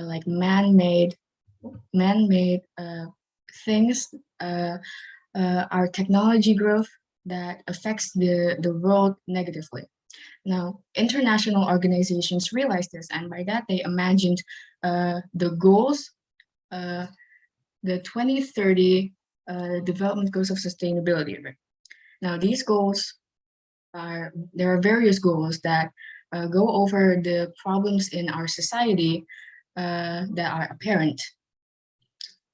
like man-made things, our technology growth that affects the world negatively. Now, international organizations realized this, and by that they imagined the goals, uh, the 2030 development goals of sustainability. Right? Now, these goals there are various goals that go over the problems in our society that are apparent.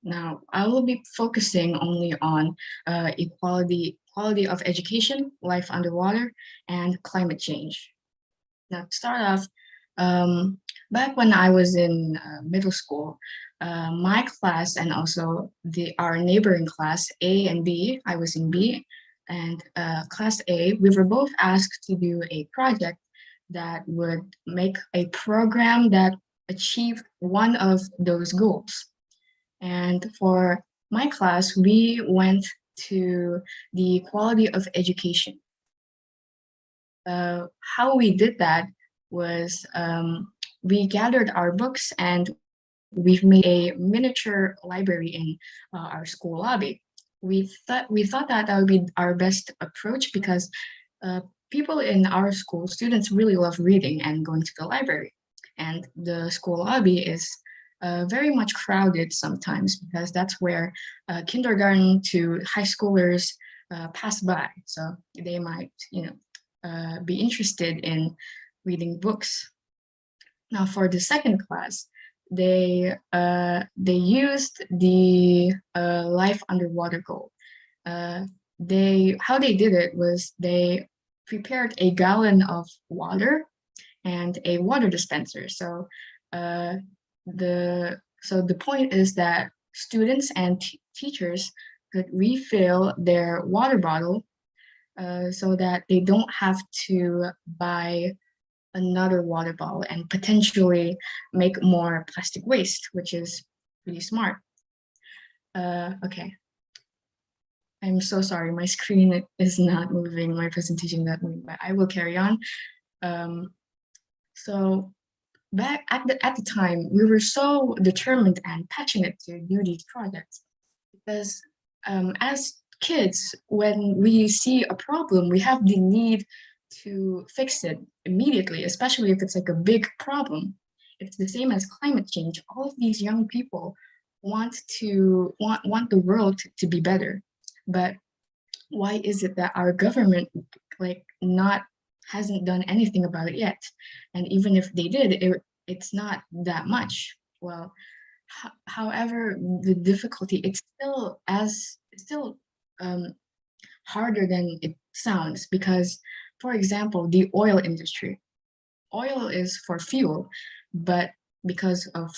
Now, I will be focusing only on quality of education, life underwater, and climate change. Now, to start off, um, back when I was in middle school, my class and also our neighboring class A and B, I was in B, and class A, we were both asked to do a project that would make a program that achieved one of those goals. And for my class, we went to the quality of education. How we did that was we gathered our books and we've made a miniature library in our school lobby. We thought that that would be our best approach because uh, people in our school, students really love reading and going to the library. And the school lobby is very much crowded sometimes because that's where kindergarten to high schoolers pass by. So they might, be interested in reading books. Now, for the second class, they used the life underwater goal. How they did it was they prepared a gallon of water and a water dispenser. Uh, the point is that students and teachers could refill their water bottle so that they don't have to buy another water bottle and potentially make more plastic waste, which is really smart. Okay, I'm so sorry, my screen is not moving, my presentation not moving, but I will carry on. So back at the time, we were so determined and passionate to do these projects because as kids, when we see a problem, we have the need to fix it immediately, especially if it's like a big problem. It's the same as climate change. All of these young people want the world to be better, but why is it that our government like not hasn't done anything about it yet? And even if they did, it's not that much. Well, however, the difficulty it's still um, harder than it sounds because, for example, the oil industry. Oil is for fuel, but because of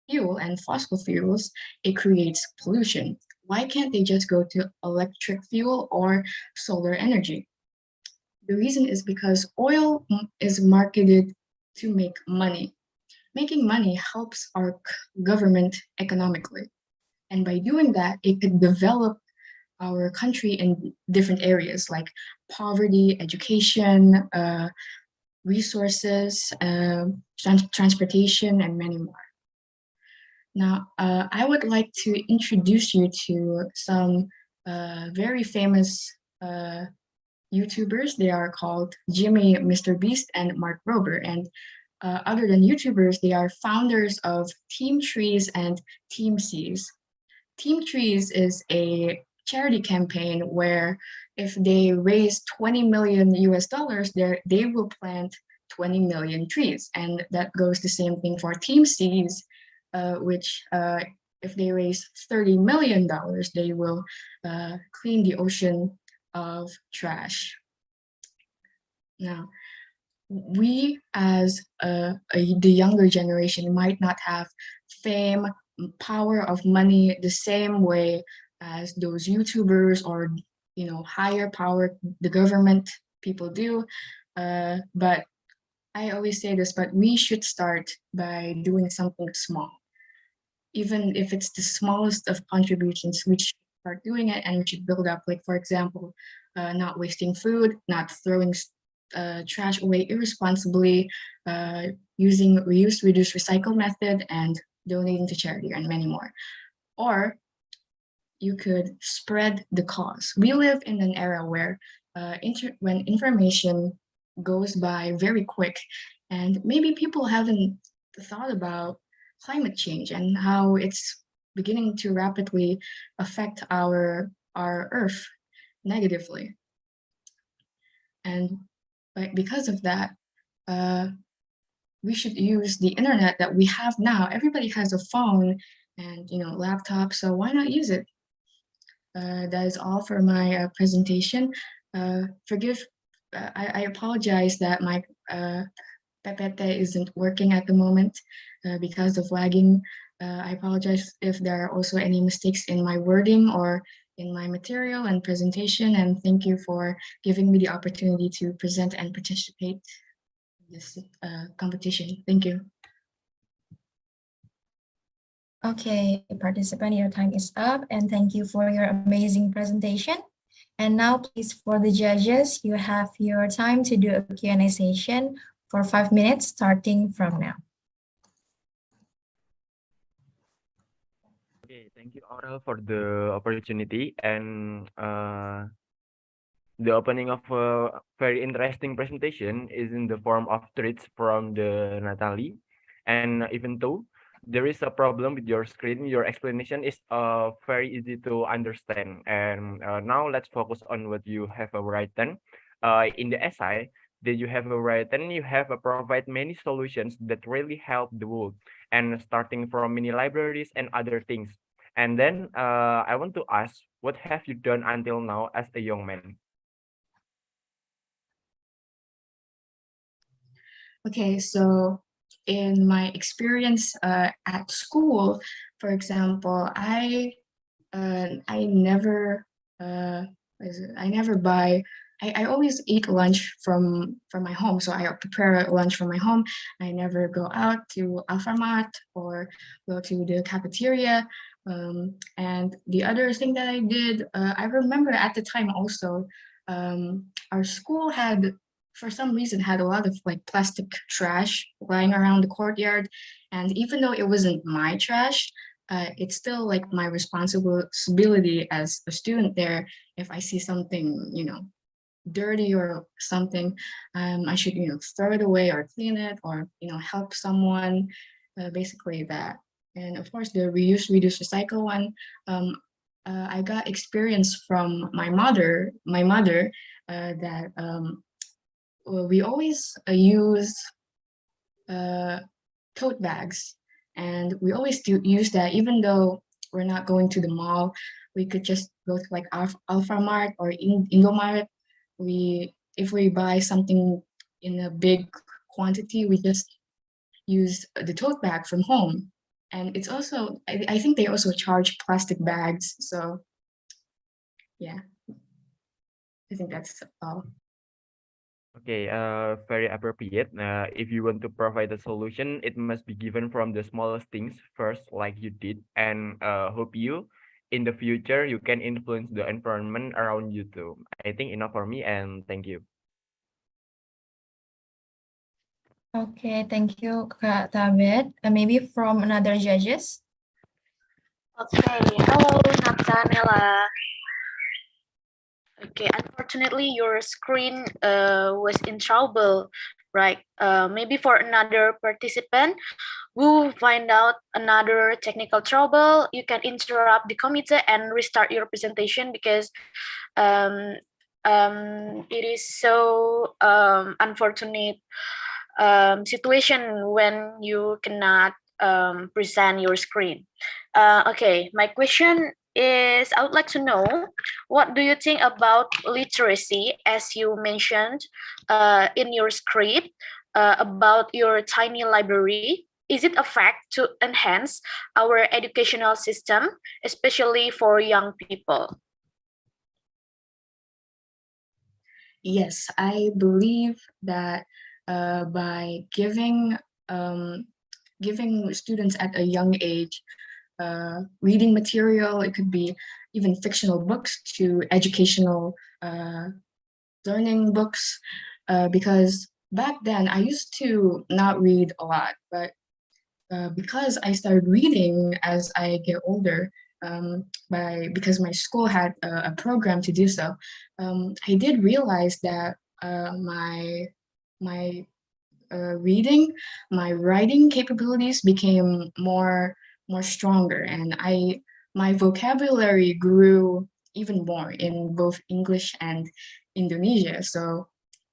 fuel and fossil fuels, it creates pollution. Why can't they just go to electric fuel or solar energy? The reason is because oil is marketed to make money. Making money helps our government economically. And by doing that, it could develop our country in different areas like poverty, education, resources, transportation, and many more. Now, I would like to introduce you to some very famous YouTubers. They are called Jimmy, Mr. Beast, and Mark Rober. And other than YouTubers, they are founders of Team Trees and Team Seas. Team Trees is a charity campaign where if they raise 20 million US dollars, they will plant 20 million trees. And that goes the same thing for Team Seas, which if they raise $30 million, they will clean the ocean of trash. Now, we as the younger generation might not have fame, power of money the same way as those YouTubers or higher power the government people do. But I always say this, but we should start by doing something small. Even if it's the smallest of contributions, we should start doing it and we should build up. Like, for example, not wasting food, not throwing trash away irresponsibly, using reuse, reduce, recycle method, and donating to charity, and many more. Or you could spread the cause. We live in an era where when information goes by very quick, and maybe people haven't thought about climate change and how it's beginning to rapidly affect our Earth negatively. And because of that, uh, we should use the internet that we have now. Everybody has a phone and laptop, so why not use it? That is all for my presentation. Forgive, I apologize that my PPT isn't working at the moment because of lagging. I apologize if there are also any mistakes in my wording or in my material and presentation, and thank you for giving me the opportunity to present and participate in this competition. Thank you. Okay, participant, your time is up, and thank you for your amazing presentation. And now, please, for the judges, you have your time to do a Q&A session for 5 minutes, starting from now. Okay, thank you, Aurel, for the opportunity and the opening of a very interesting presentation is in the form of tweets from the Natalie. And even though there is a problem with your screen, your explanation is very easy to understand. And now let's focus on what you have written. In the essay that you have written, you have provide many solutions that really help the world, and starting from mini libraries and other things. And then I want to ask, what have you done until now as a young man? Okay, so in my experience at school, for example, I never I never buy. I always eat lunch from my home, so I prepare lunch from my home. I never go out to Alfamart or go to the cafeteria. And the other thing that I did, I remember at the time also, our school had, for some reason, had a lot of like plastic trash lying around the courtyard, and even though it wasn't my trash, it's still like my responsibility as a student there. If I see something, dirty or something, I should, throw it away or clean it or, help someone, basically that. And of course, the reuse, reduce, recycle one, I got experience from my mother, that we always use tote bags, and we always do use that even though we're not going to the mall. We could just go to like Alphamart or Indomart. If we buy something in a big quantity, we just use the tote bag from home. And it's also, I think they also charge plastic bags, so yeah, I think that's all. Okay, very appropriate. If you want to provide a solution, it must be given from the smallest things first, like you did, and hope you, in the future, you can influence the environment around you too. I think enough for me, and thank you. Okay, thank you, Kak Tabet. Maybe from another judges. Okay, hello, Nathaniela. Okay, unfortunately, your screen was in trouble, right? Maybe for another participant who find out another technical trouble, you can interrupt the committee and restart your presentation, because um, it is so unfortunate situation when you cannot present your screen. Okay, my question is, I would like to know, what do you think about literacy, as you mentioned in your script about your tiny library? Is it a fact to enhance our educational system, especially for young people? Yes, I believe that by giving students at a young age reading material, it could be even fictional books to educational learning books, because back then I used to not read a lot, but because I started reading as I get older, because my school had a program to do so, I did realize that my reading, my writing capabilities became more stronger, and my vocabulary grew even more in both English and Indonesia. So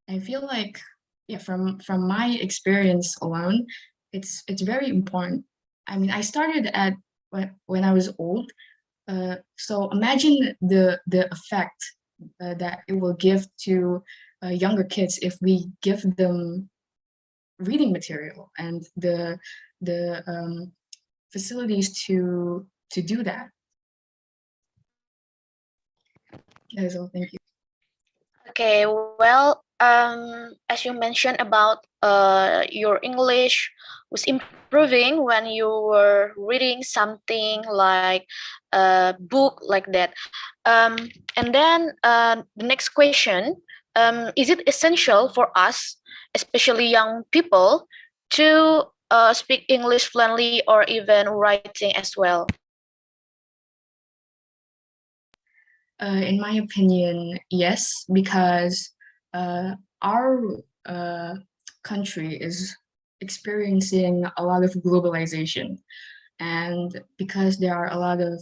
I feel like, yeah, from my experience alone, it's very important. I mean, I started at when I was old, so imagine the effect that it will give to younger kids if we give them reading material and the facilities to do that. That is all. Thank you. Okay, well, as you mentioned about your English was improving when you were reading something like a book like that. Um, and then the next question, is it essential for us, especially young people, to speak English fluently or even writing as well? In my opinion, yes, because our uh, country is experiencing a lot of globalization, and because there are a lot of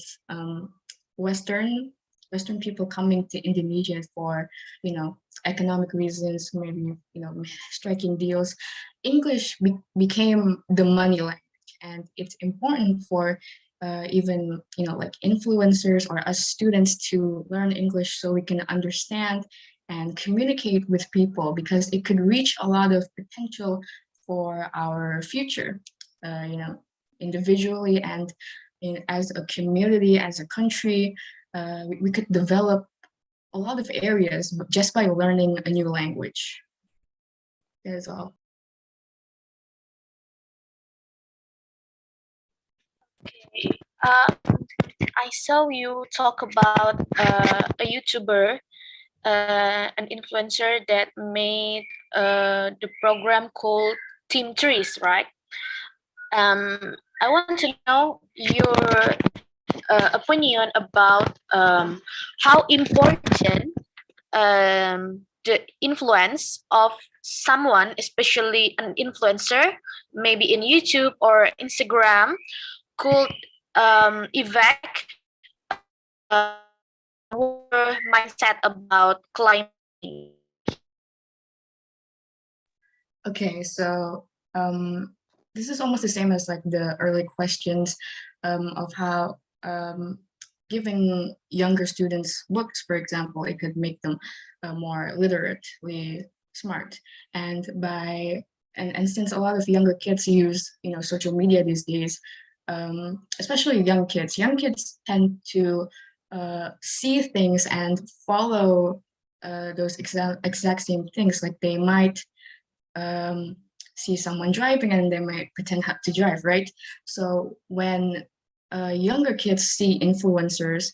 Western Western people coming to Indonesia for economic reasons, maybe striking deals, English became the money language, and it's important for even like influencers or us students to learn English so we can understand and communicate with people, because it could reach a lot of potential for our future, individually and as a community, as a country. We could develop a lot of areas just by learning a new language. That is all. Okay. I saw you talk about a YouTuber, an influencer that made the program called Team Trees, right? I want to know your opinion about how important the influence of someone, especially an influencer, maybe in YouTube or Instagram, could evoke our mindset about climate change. Okay, so this is almost the same as like the early questions of how giving younger students books, for example, it could make them more literately smart. And and since a lot of younger kids use social media these days, especially young kids tend to see things and follow those exact same things. Like they might see someone driving and they might pretend to drive, right? So when younger kids see influencers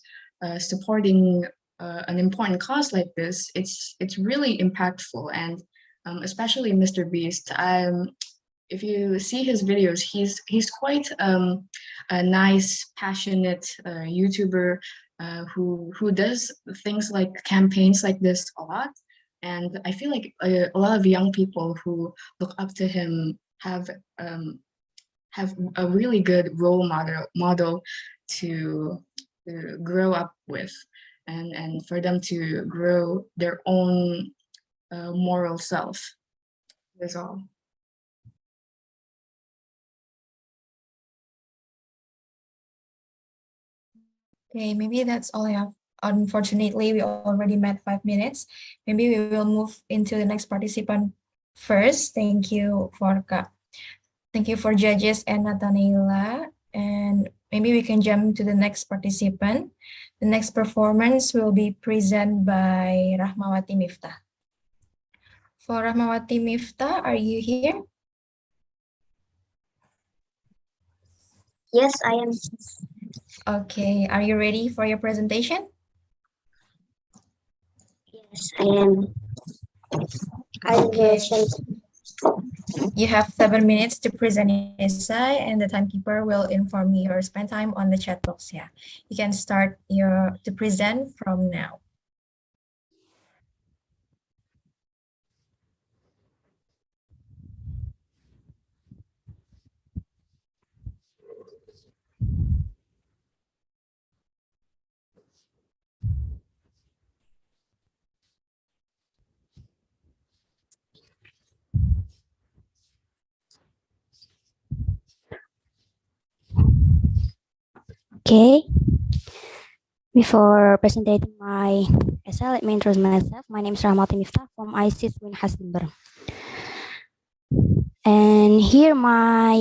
supporting an important cause like this, it's really impactful. And especially Mr. Beast, if you see his videos, he's quite a nice, passionate YouTuber who does things like campaigns like this a lot. And I feel like a lot of young people who look up to him have a really good role model to, grow up with, and for them to grow their own moral self. That's all. Okay, maybe that's all I have. Unfortunately, we already met 5 minutes. Maybe we will move into the next participant first. Thank you for judges and Nathaniela. And maybe we can jump to the next participant. The next performance will be presented by Rahmawati Miftah. For Rahmawati Miftah, are you here? Yes, I am. Okay, are you ready for your presentation? Yes, I am. I will Okay. share. You have 7 minutes to present your essay, and the timekeeper will inform you your spend time on the chat box. Yeah, you can start to present from now. Okay, before presenting my essay, let me introduce myself. My name is Rahmati Miftah from ISIS Winhas Jember. And here my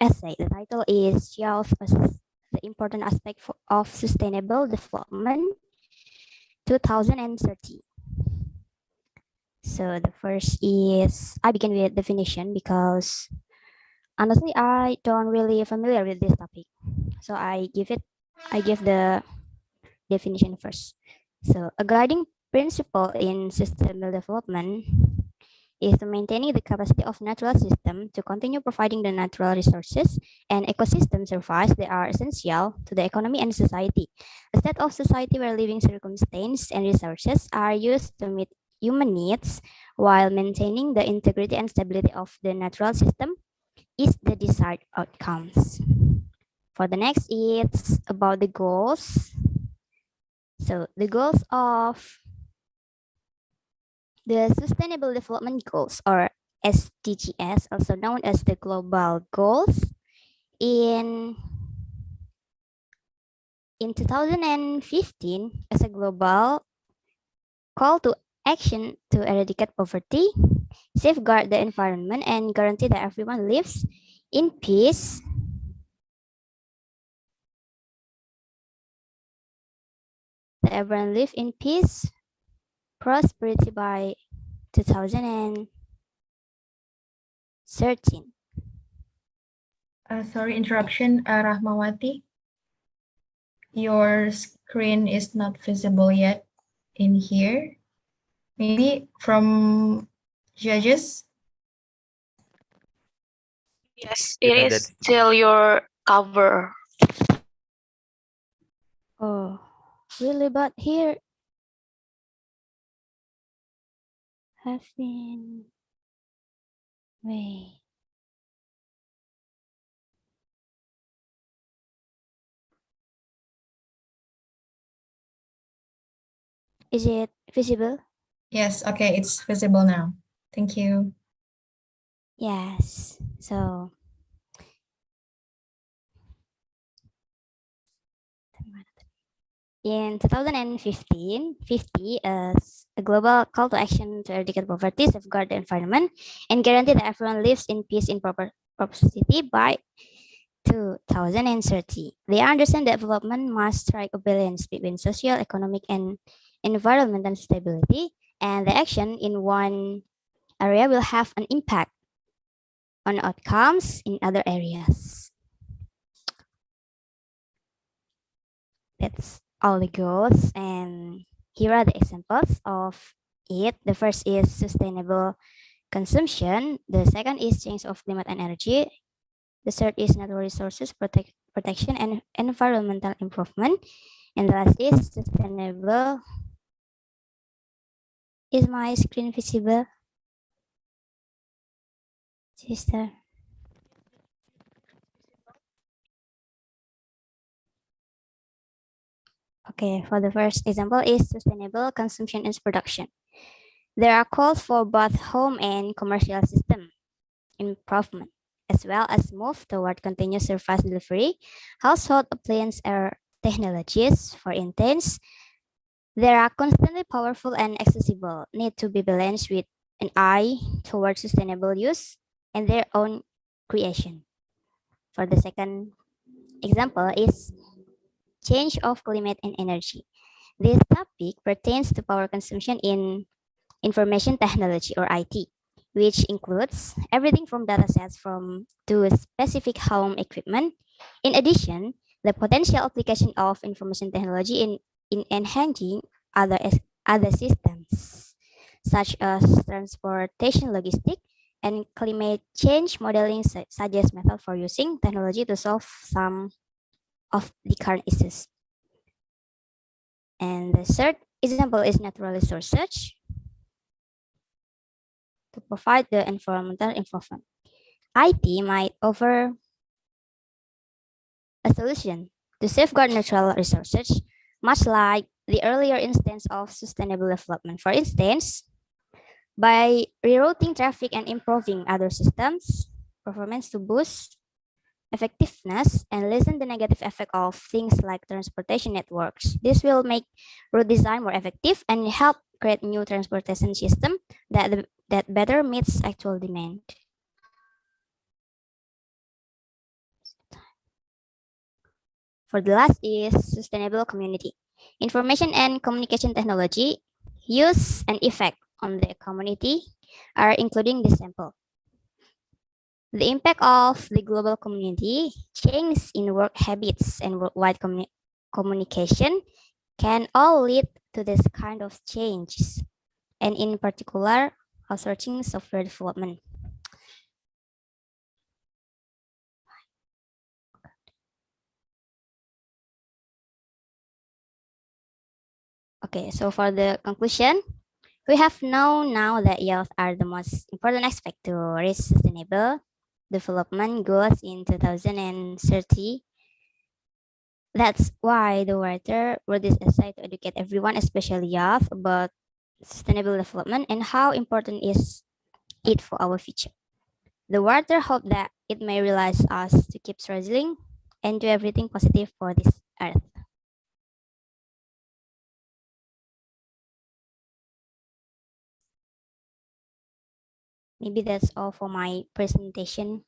essay, the title is Shelf the Important Aspect of Sustainable Development 2030. So the first is, I begin with definition because honestly, I don't really familiar with this topic. So I give the definition first. So a guiding principle in sustainable development is maintaining the capacity of natural system to continue providing the natural resources and ecosystem services that are essential to the economy and society. A state of society where living circumstances and resources are used to meet human needs while maintaining the integrity and stability of the natural system is the desired outcomes. For the next, it's about the goals. So the goals of the Sustainable Development Goals, or SDGs, also known as the Global Goals, in 2015 as a global call to action to eradicate poverty, safeguard the environment, and guarantee that everyone lives in peace. That everyone live in peace, prosperity by 2013. Sorry, interruption, Rahmawati. Your screen is not visible yet in here. Maybe from judges. Yes, Yeah, it is still your cover. Oh, really? But here have been. Wait. Is it visible? Yes, okay, it's visible now. Thank you. Yes. So in 2015, 50 as a global call to action to eradicate poverty, safeguard the environment, and guarantee that everyone lives in peace in prosperity by 2030. They understand that development must strike a balance between social, economic, and environmental stability, and the action in one area will have an impact on outcomes in other areas. That's all the goals, and here are the examples of it. The first is sustainable consumption. The second is change of climate and energy. The third is natural resources protection and environmental improvement. And the last is sustainable. Is my screen visible, sister? Okay, for the first example is sustainable consumption and production. There are calls for both home and commercial system improvement, as well as move toward continuous service delivery, household appliance or technologies. For instance, they are constantly powerful and accessible, need to be balanced with an eye towards sustainable use and their own creation. For the second example is change of climate and energy. This topic pertains to power consumption in information technology or IT, which includes everything from data sets to specific home equipment. In addition, the potential application of information technology in enhancing other systems, such as transportation logistics, And climate change modeling suggests methods for using technology to solve some of the current issues. And the third example is natural resource search to provide the environmental improvement. IT might offer a solution to safeguard natural resources, much like the earlier instance of sustainable development. For instance, by rerouting traffic and improving other systems, performance to boost effectiveness and lessen the negative effect of things like transportation networks. This will make route design more effective and help create new transportation system that better meets actual demand. For the last is sustainable community. Information and communication technology use and effect on the community are including this sample. The impact of the global community change in work habits and worldwide communication can all lead to this kind of changes, and in particular, outsourcing software development. Okay, so for the conclusion, we have known now that youth are the most important aspect to reach sustainable development goals in 2030. That's why the writer wrote this essay to educate everyone, especially youth, about sustainable development and how important is it for our future. The writer hoped that it may realize us to keep struggling and do everything positive for this earth. Maybe that's all for my presentation.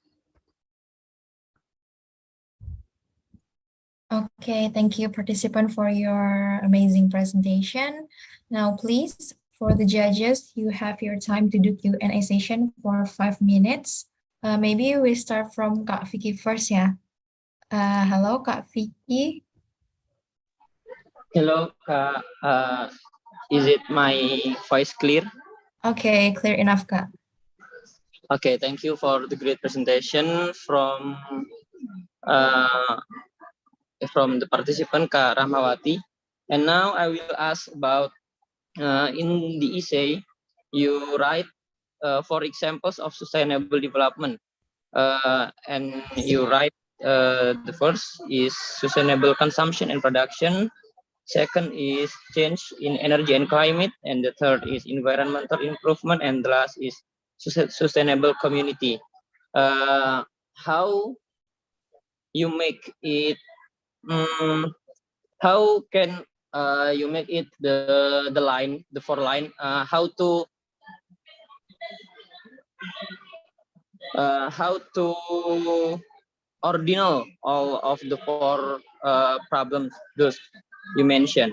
Okay, thank you, participant, for your amazing presentation. Now, please, for the judges, you have your time to do Q&A session for 5 minutes. Maybe we start from Kak Vicky first, ya. Hello, Kak Vicky. Hello, is it my voice clear? Okay, clear enough, Kak. Okay, thank you for the great presentation from the participant Kak Rahmawati. And now I will ask about in the essay you write 4 examples of sustainable development, and you write the first is sustainable consumption and production. Second is change in energy and climate, and the third is environmental improvement, and the last is sustainable community. How you make it? How can you make it the line, the 4 line? How to ordinal all of the 4 problems those you mentioned.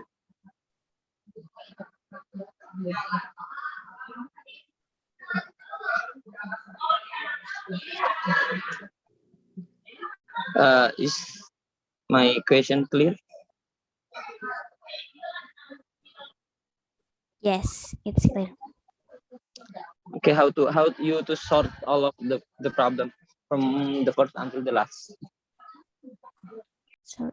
Is my question clear? Yes, it's clear. Okay, how you to sort all of the problem from the first until the last? So,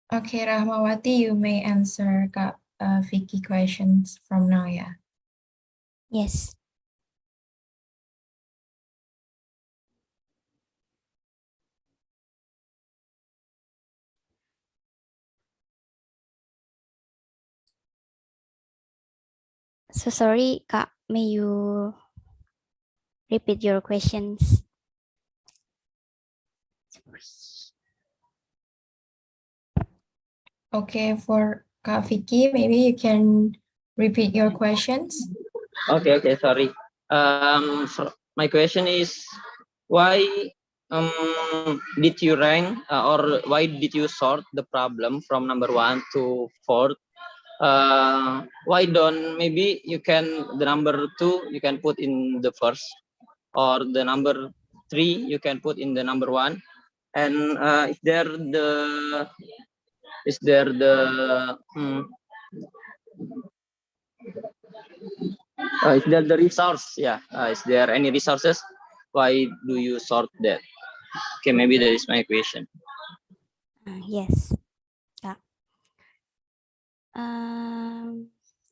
Okay, Rahmawati, you may answer Kak Vicky questions from now, ya. yes. So sorry, Kak, may you repeat your questions? Okay, for Kak Vicky, maybe you can repeat your questions. Okay, sorry. So my question is, why did you rank or why did you sort the problem from number 1 to 4? Why don't maybe you can the number 2 you can put in the first, or the number 3 you can put in the number 1, and is there the is there the resource? Yeah, is there any resources? Why do you sort that? Okay, maybe that is my question. Yes. Yeah.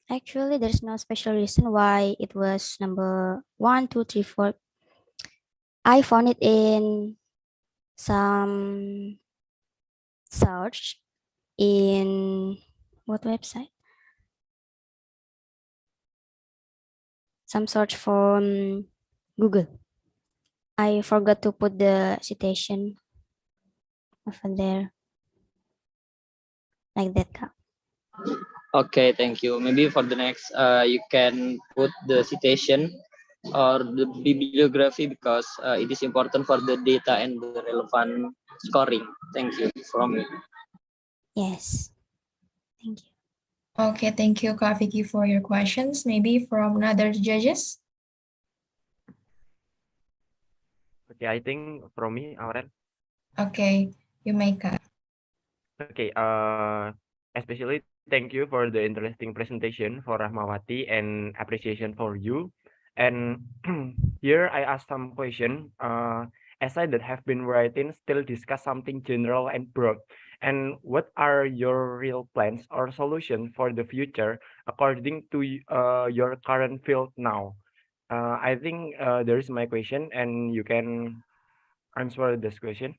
Actually, there's no special reason why it was number 1, 2, 3, 4. I found it in some search in what website? Some search from Google. I forgot to put the citation over there. Like that, Kak. Okay, thank you. Maybe for the next, you can put the citation or the bibliography, because it is important for the data and the relevant scoring. Thank you from me. Yes. Thank you. Okay, thank you, Kak Vicky, for your questions. Maybe from another judges. Okay, I think from me, Aurel. Okay, you may, Kak. Okay, especially thank you for the interesting presentation for Rahmawati and appreciation for you. And here I ask some question. Essay that have been written still discuss something general and broad. And what are your real plans or solution for the future according to your current field now? I think there is my question, and you can answer this question.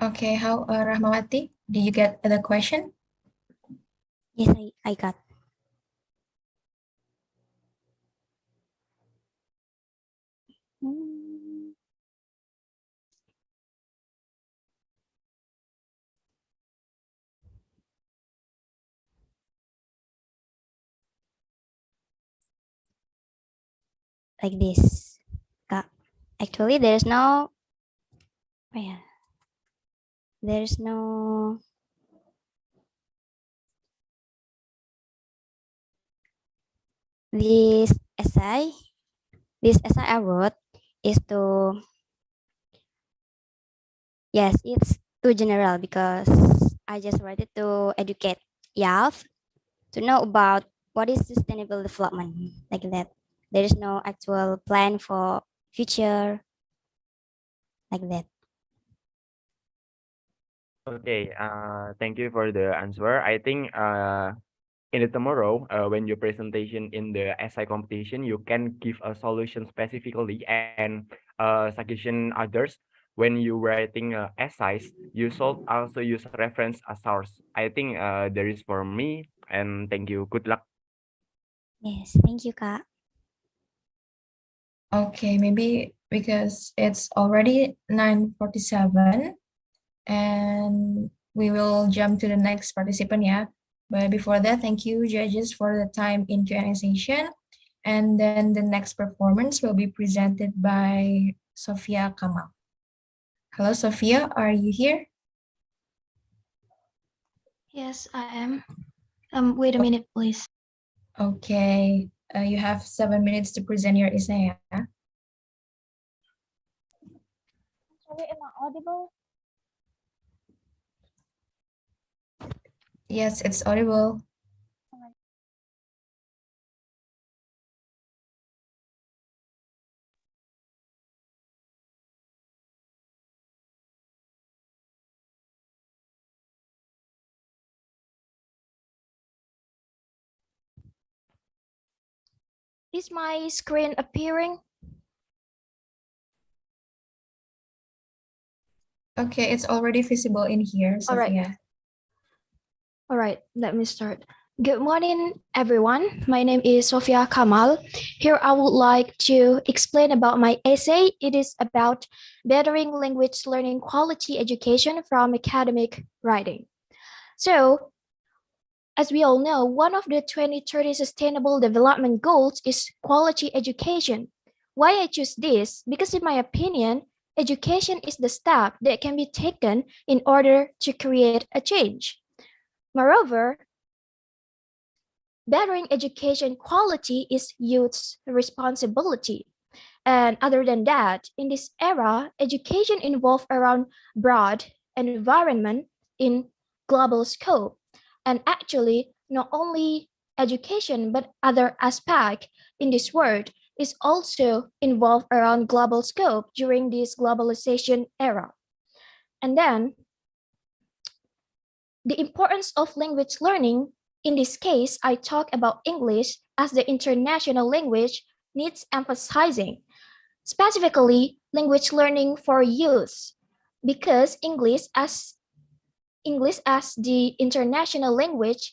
Okay, how, Rahmawati, did you get the question? Yes, I got. Hmm. Like this, Kak. Actually, there's no. Oh yeah. There's no. This essay, I wrote is to. Yes, it's too general because I just write it to educate youth to know about what is sustainable development, like that. There is no actual plan for future, like that. Okay, thank you for the answer. I think in the tomorrow, when your presentation in the essay competition, you can give a solution specifically and suggestion others. When you writing essays, you should also use reference as source. I think there is for me, and thank you. Good luck. Yes, thank you, Kak. Okay, maybe because it's already 9:47 and we will jump to the next participant, yeah. But before that, thank you, judges, for the time in Q&A session. And then the next performance will be presented by Sophia Kamal. Hello, Sophia, are you here? Yes, I am. Wait a minute, please. Okay, you have 7 minutes to present your essay. Yeah? Sorry, am I audible? Yes, it's audible. Is my screen appearing? Okay, it's already visible in here, All right. Sophia. All right, let me start. Good morning, everyone. My name is Sofia Kamal. Here I would like to explain about my essay. It is about bettering language learning quality education from academic writing. So, as we all know, one of the 2030 Sustainable Development Goals is quality education. Why I choose this? Because in my opinion, education is the step that can be taken in order to create a change. Moreover, bettering education quality is youth's responsibility. And other than that, in this era, education involves around broad environment in global scope. And actually, not only education, but other aspect in this world is also involved around global scope during this globalization era. And then the importance of language learning. In this case, I talk about English as the international language needs emphasizing, specifically language learning for youth, because English as the international language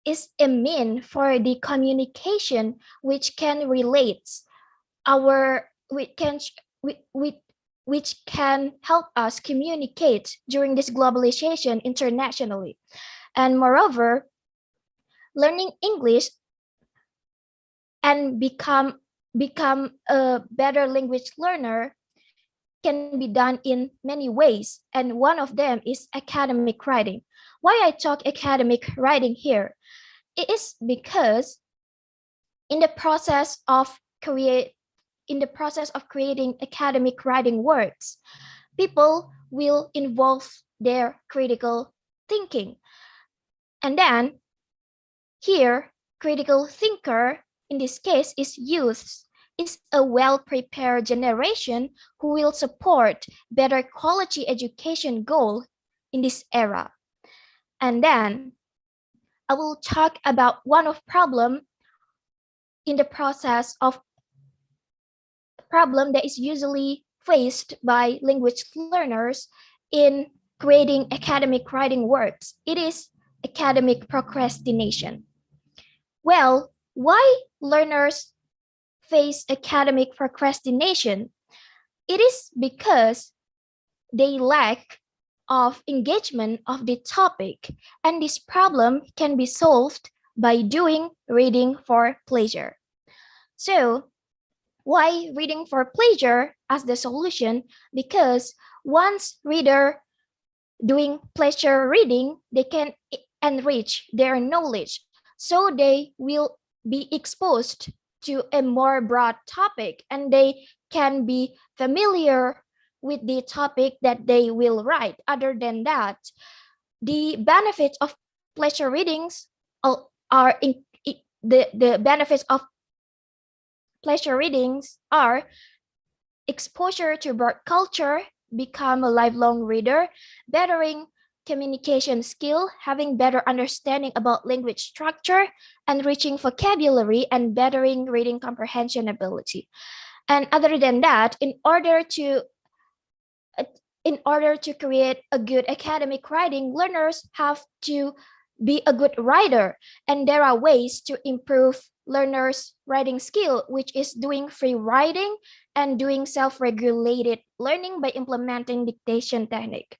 is a mean for the communication which can relate our we can we which can help us communicate during this globalization internationally. And moreover, learning English and become a better language learner can be done in many ways, and one of them is academic writing. Why I talk academic writing here? It is because in the process of create in the process of creating academic writing works, people will involve their critical thinking. And then here, critical thinker, in this case is youth, is a well-prepared generation who will support better quality education goal in this era. And then I will talk about one of problem in the process of problem that is usually faced by language learners in creating academic writing works. It is academic procrastination. Well, why learners face academic procrastination? It is because they lack of engagement of the topic, and this problem can be solved by doing reading for pleasure. So, why reading for pleasure as the solution? Because once reader doing pleasure reading, they can enrich their knowledge. So they will be exposed to a more broad topic, and they can be familiar with the topic that they will write. Other than that, the benefits of pleasure readings are the benefits of pleasure readings are exposure to broad culture, become a lifelong reader, bettering communication skill, having better understanding about language structure, enriching vocabulary, and bettering reading comprehension ability. And other than that, in order to create a good academic writing, learners have to be a good writer. And there are ways to improve learners' writing skill, which is doing free writing and doing self-regulated learning by implementing dictation technique.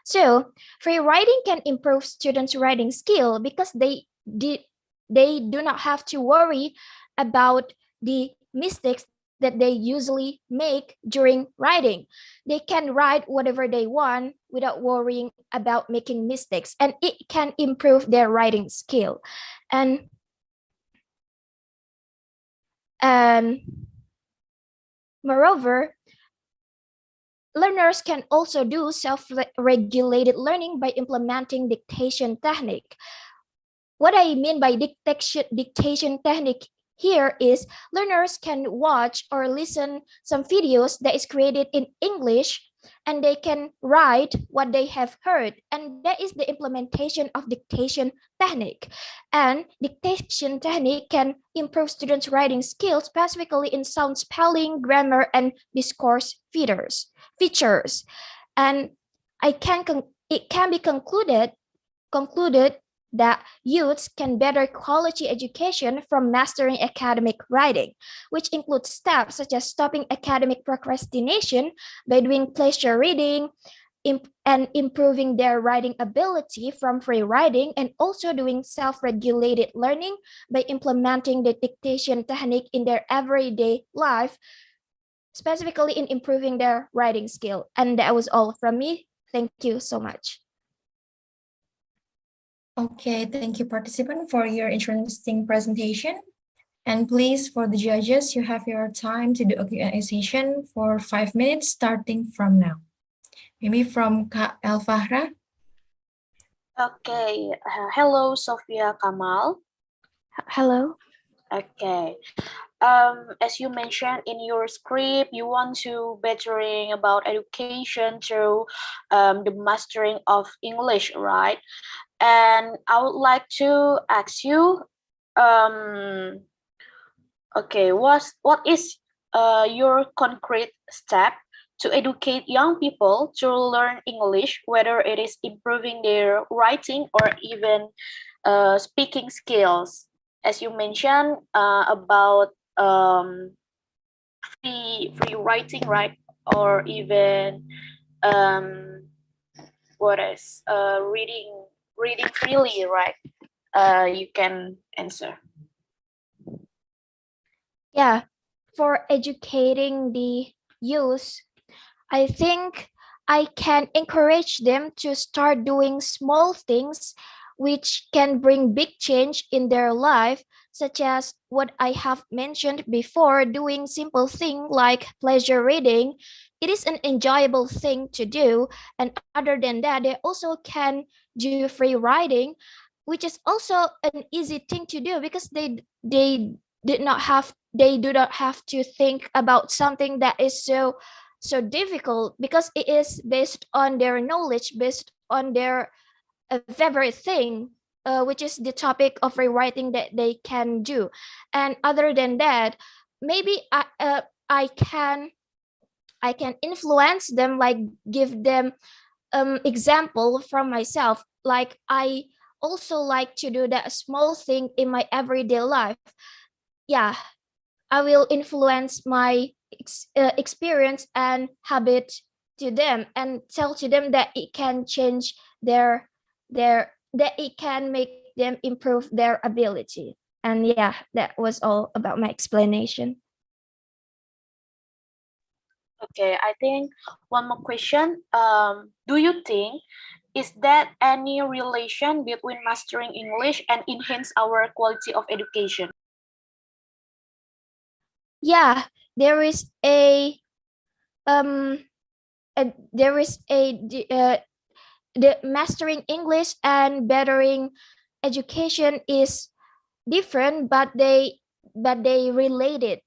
So free writing can improve students' writing skill because they do not have to worry about the mistakes that they usually make during writing. They can write whatever they want without worrying about making mistakes, and it can improve their writing skill. And moreover, learners can also do self-regulated learning by implementing dictation technique. What I mean by dictation technique here is learners can watch or listen some videos that is created in English, and they can write what they have heard, and that is the implementation of dictation technique. And dictation technique can improve students' writing skills, specifically in sound spelling, grammar, and discourse features. And it can be concluded that youths can better quality education from mastering academic writing, which includes steps such as stopping academic procrastination by doing pleasure reading, and improving their writing ability from free writing, and also doing self-regulated learning by implementing the dictation technique in their everyday life, specifically in improving their writing skill. And that was all from me. Thank you so much. Okay, thank you, participant, for your interesting presentation. And please, for the judges, you have your time to do a Q&A session for 5 minutes starting from now. Maybe from Kak Elfahra. Okay. Hello, Sophia Kamal. Hello. Okay. As you mentioned in your script, you want to bettering about education through the mastering of English, right? And I would like to ask you, okay, what is your concrete step to educate young people to learn English, whether it is improving their writing or even speaking skills? As you mentioned about free writing, right? Or even what is reading freely, right? You can answer. Yeah, for educating the youth, I think I can encourage them to start doing small things which can bring big change in their life, such as what I have mentioned before, doing simple thing like pleasure reading. It is an enjoyable thing to do, and other than that, they also can do free writing, which is also an easy thing to do because they do not have to think about something that is so difficult, because it is based on their knowledge, based on their favorite thing, which is the topic of rewriting that they can do. And other than that, maybe I can influence them, like give them example from myself. Like I also like to do that small thing in my everyday life. Yeah, I will influence my experience and habit to them, and tell to them that it can change that it can make them improve their ability. And yeah, that was all about my explanation. Okay, I think one more question. Do you think is that any relation between mastering English and enhance our quality of education? Yeah, there is um there is the mastering English and bettering education is different, but they related.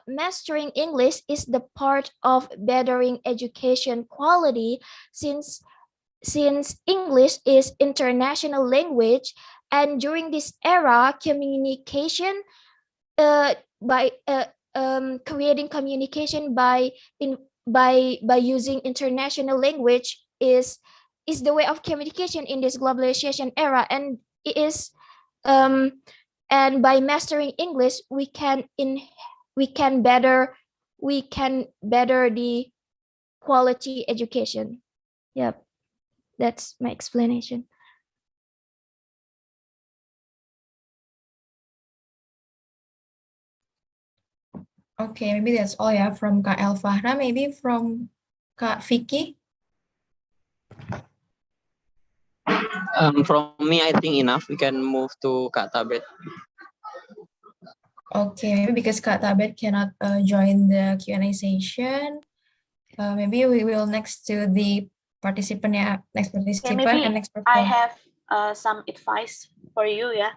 Mastering English is the part of bettering education quality, since English is international language, and during this era, communication by creating communication by using international language is the way of communication in this globalization era. And it is um and by mastering English, we can better the quality education. Yep, that's my explanation. Okay, maybe that's all ya from Kak Elfahra. Maybe from Kak Vicky. From me, I think enough. We can move to Kak Tabet. Okay, maybe because Kak Tabet cannot join the Q&A session, maybe we will next to the participant, next participant maybe and next I performer. have some advice for you, yeah.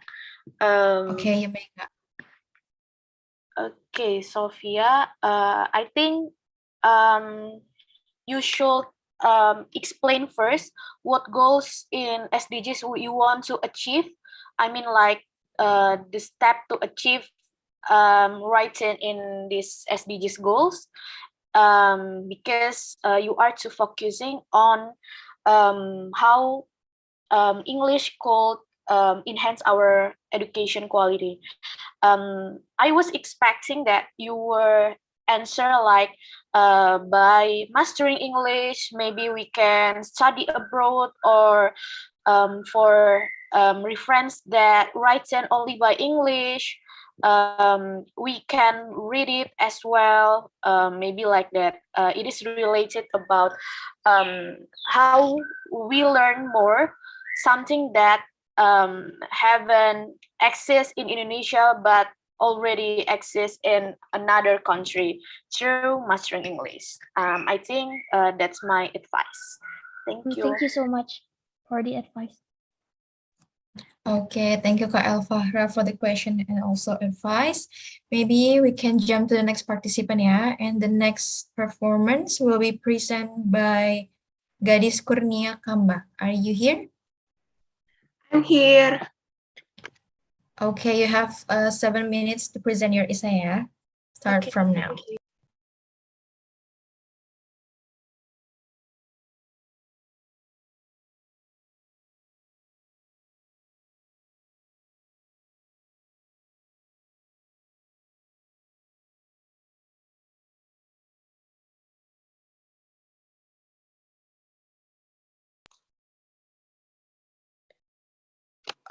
Okay, you may. Okay, Sophia. I think you should explain first what goals in SDGs you want to achieve. I mean, like the step to achieve writing in these SDGs goals. Because you are too focusing on how English could enhance our education quality. I was expecting that you were answer like by mastering English, maybe we can study abroad, or for reference that written only by English, we can read it as well, maybe like that. It is related about how we learn more, something that haven't exist in Indonesia but already exists in another country through mastering English. I think that's my advice. Thank you. Thank you so much for the advice. Okay, thank you, Kak Elvahra, for the question and also advice. Maybe we can jump to the next participant, yeah. And the next performance will be presented by Gadis Kurnia Kamba. Are you here? I'm here. Okay, you have 7 minutes to present your essay, yeah. Start Okay, from now. thank you.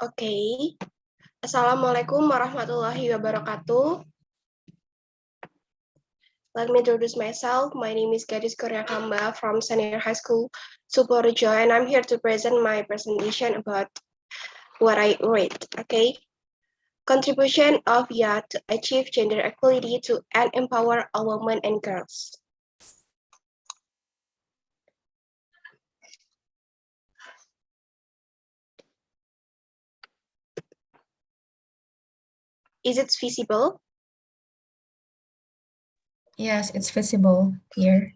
Okay. Assalamualaikum warahmatullahi wabarakatuh. Let me introduce myself. My name is Gadis Korea Kamba from Senior High School, Sukorejo, and I'm here to present my presentation about what I read. Okay. Contribution of youth to achieve gender equality to and empower all women and girls. Is it visible? Yes, it's visible here.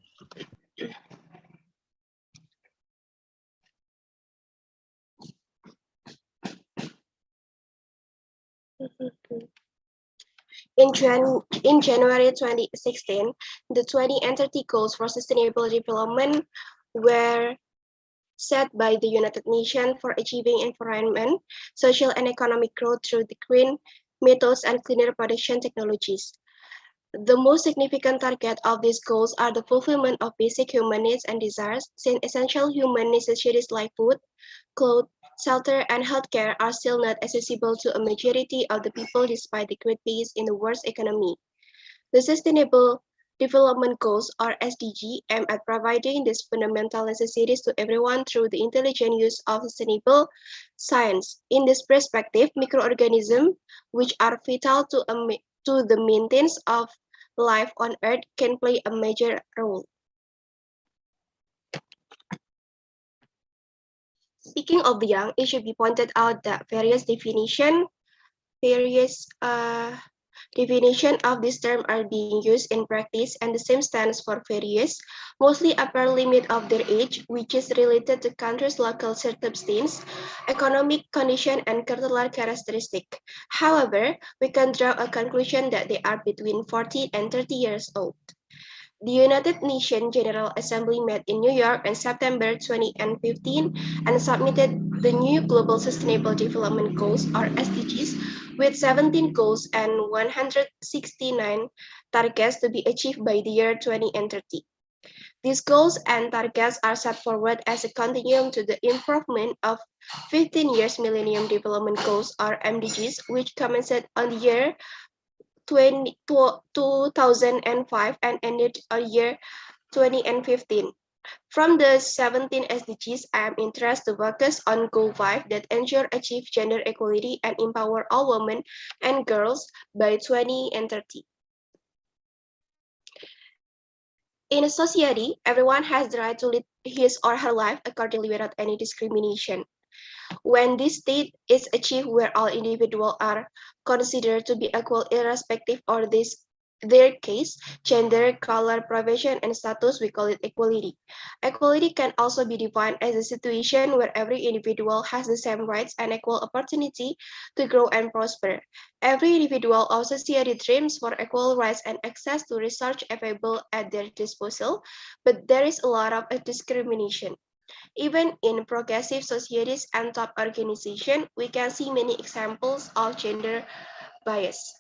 In January 2016, the 2030 Goals for Sustainable Development were set by the United Nations for achieving environment, social and economic growth through the green methods and cleaner production technologies. The most significant target of these goals are the fulfillment of basic human needs and desires, since essential human necessities like food, clothes, shelter, and healthcare are still not accessible to a majority of the people despite the great pace in the world's economy. The Sustainable Development Goals, or SDG, aim at providing these fundamental necessities to everyone through the intelligent use of sustainable science. In this perspective, microorganisms, which are vital to the maintenance of life on Earth, can play a major role. Speaking of the young, it should be pointed out that various definition of this term are being used in practice, and the same stands for various, mostly upper limit of their age, which is related to country's local circumstance, economic condition, and cultural characteristic. However, we can draw a conclusion that they are between 14 and 30 years old. The United Nations General Assembly met in New York in September 2015 and submitted the new Global Sustainable Development Goals, or SDGs, with 17 goals and 169 targets to be achieved by the year 2030. These goals and targets are set forward as a continuum to the improvement of 15 years Millennium Development Goals, or MDGs, which commenced on the year 2005 and ended on year 2015. From the 17 SDGs, I am interested to focus on Goal 5 that ensure achieve gender equality and empower all women and girls by 2030. In a society, everyone has the right to lead his or her life accordingly without any discrimination. When this state is achieved where all individuals are considered to be equal irrespective of their case, gender, color, profession, and status, we call it equality. Equality can also be defined as a situation where every individual has the same rights and equal opportunity to grow and prosper. Every individual or society dreams for equal rights and access to research available at their disposal, but there is a lot of discrimination. Even in progressive societies and top organizations, we can see many examples of gender bias.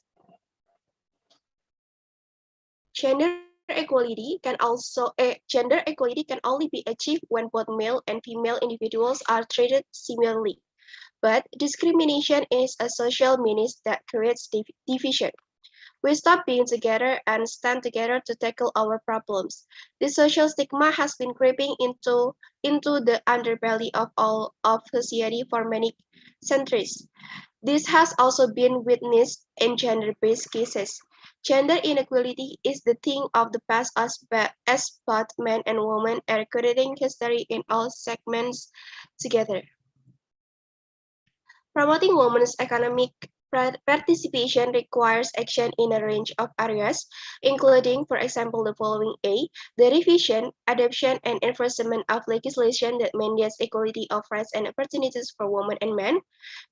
Gender equality can only be achieved when both male and female individuals are treated similarly. But discrimination is a social menace that creates division. We stop being together and stand together to tackle our problems. The social stigma has been creeping into the underbelly of all of society for many centuries. This has also been witnessed in gender-based cases. Gender inequality is the thing of the past as both men and women are recording history in all segments together. Promoting women's economic participation requires action in a range of areas, including, for example, the following: A, the revision, adoption, and enforcement of legislation that mandates equality of rights and opportunities for women and men;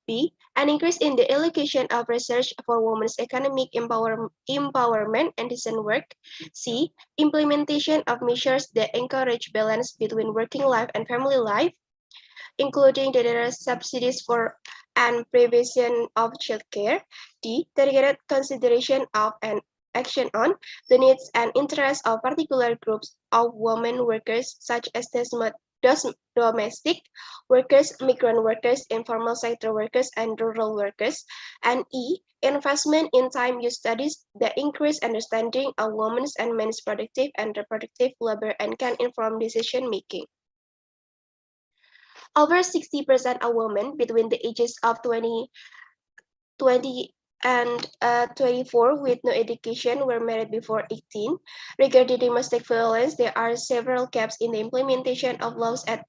B, an increase in the allocation of research for women's economic empowerment and decent work; C, implementation of measures that encourage balance between working life and family life, including the subsidies for and prevention of childcare; D, targeted consideration of and action on the needs and interests of particular groups of women workers, such as domestic workers, migrant workers, informal sector workers, and rural workers; and E, investment in time-use studies that increase understanding of women's and men's productive and reproductive labor and can inform decision-making. Over 60% of women between the ages of 20 and 24 with no education were married before 18. Regarding domestic violence, there are several gaps in the implementation of laws at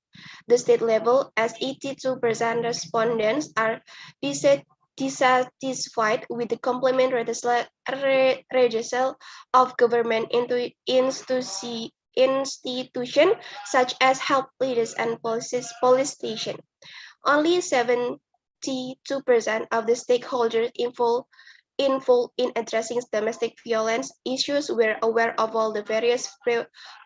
the state level, as 82% respondents are dissatisfied with the complement redressal of government institutions such as health leaders and police stations. Only 72% of the stakeholders involved in addressing domestic violence issues were aware of all the various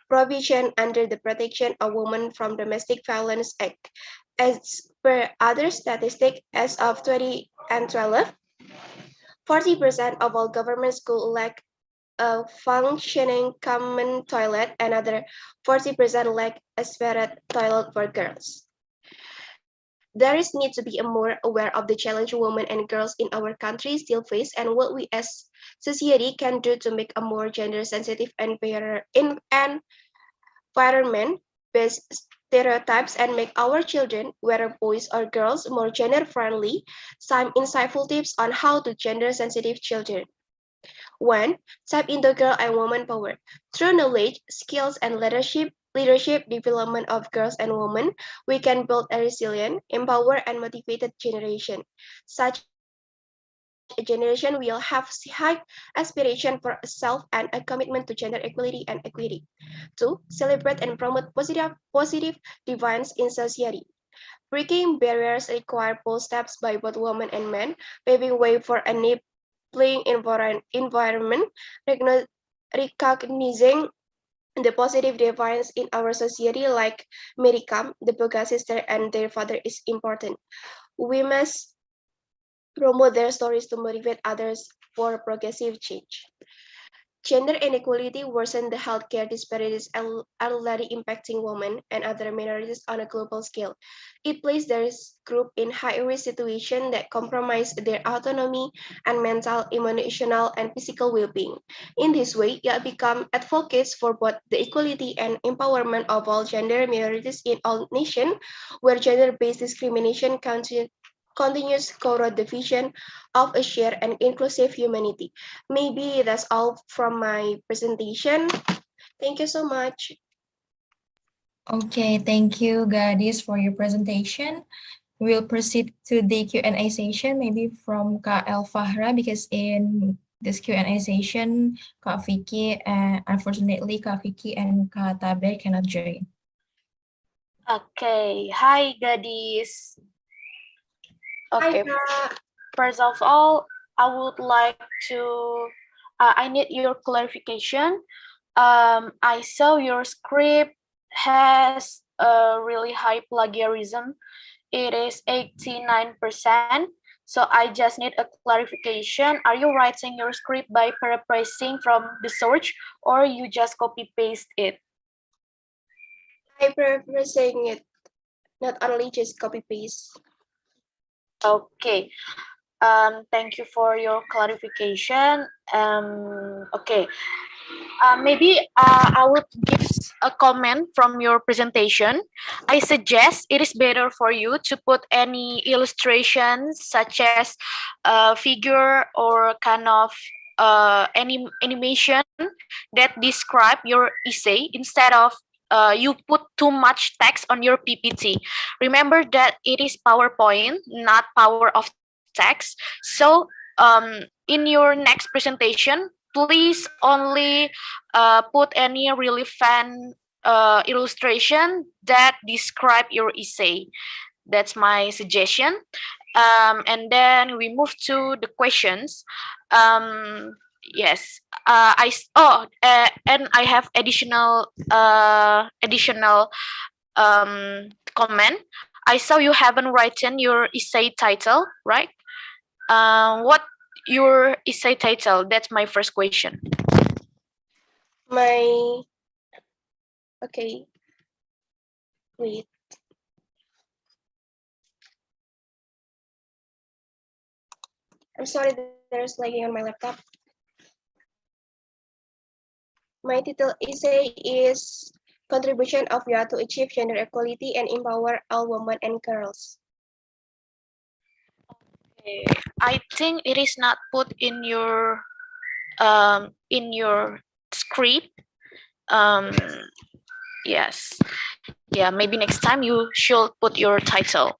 provisions under the Protection of Women from Domestic Violence Act. As per other statistics, as of 2012, 40% of all government schools lack a functioning common toilet, another 40% lack a separate toilet for girls. There is need to be more aware of the challenge women and girls in our country still face and what we as society can do to make a more gender-sensitive environment based stereotypes and make our children, whether boys or girls, more gender-friendly. Some insightful tips on how to gender-sensitive children. 1. Tap into girl and woman power. Through knowledge, skills, and leadership development of girls and women, we can build a resilient, empowered, and motivated generation. Such a generation will have high aspiration for self and a commitment to gender equality and equity. 2. Celebrate and promote positive deviance in society. Breaking barriers require bold steps by both women and men, paving way for a enabling environment, recognizing the positive deviance in our society, like Mary Kam, the Boga sister, and their father is important. We must promote their stories to motivate others for progressive change. Gender inequality worsen the healthcare disparities already impacting women and other minorities on a global scale. It places their group in high-risk situations that compromise their autonomy and mental, emotional, and physical well-being. In this way, it become advocates for both the equality and empowerment of all gender minorities in all nations, where gender-based discrimination continues to corrode the vision of a shared and inclusive humanity. Maybe that's all from my presentation. Thank you so much. Okay, thank you, Gadis, for your presentation. We'll proceed to the Q&A session, maybe from Kak El Fahra, because in this Q&A session, Kak Vicky, unfortunately, Kak Vicky and Kak Tabe cannot join. Okay, hi Gadis. Okay, Hi, Kak. first of all, I would like to, I need your clarification. I saw your script has a really high plagiarism. It is 89%. So I just need a clarification. Are you writing your script by paraphrasing from the source or you just copy paste it? I prefer saying it, not only just copy paste. Okay. Thank you for your clarification. Okay. Maybe I would give a comment from your presentation. I suggest it is better for you to put any illustrations such as a figure or kind of any animation that describe your essay instead of you put too much text on your PPT. Remember that it is PowerPoint, not power of text. So in your next presentation, please only put any relevant illustration that describe your essay. That's my suggestion. And then we move to the questions. Yes, and I have additional comment. I saw you haven't written your essay title, right? What your essay title? That's my first question. Okay, wait. I'm sorry, there's lagging on my laptop. My title essay is Contribution of Youth to Achieve Gender Equality and Empower All Women and Girls. Okay. I think it is not put in your script. Yes. Yeah, maybe next time you should put your title.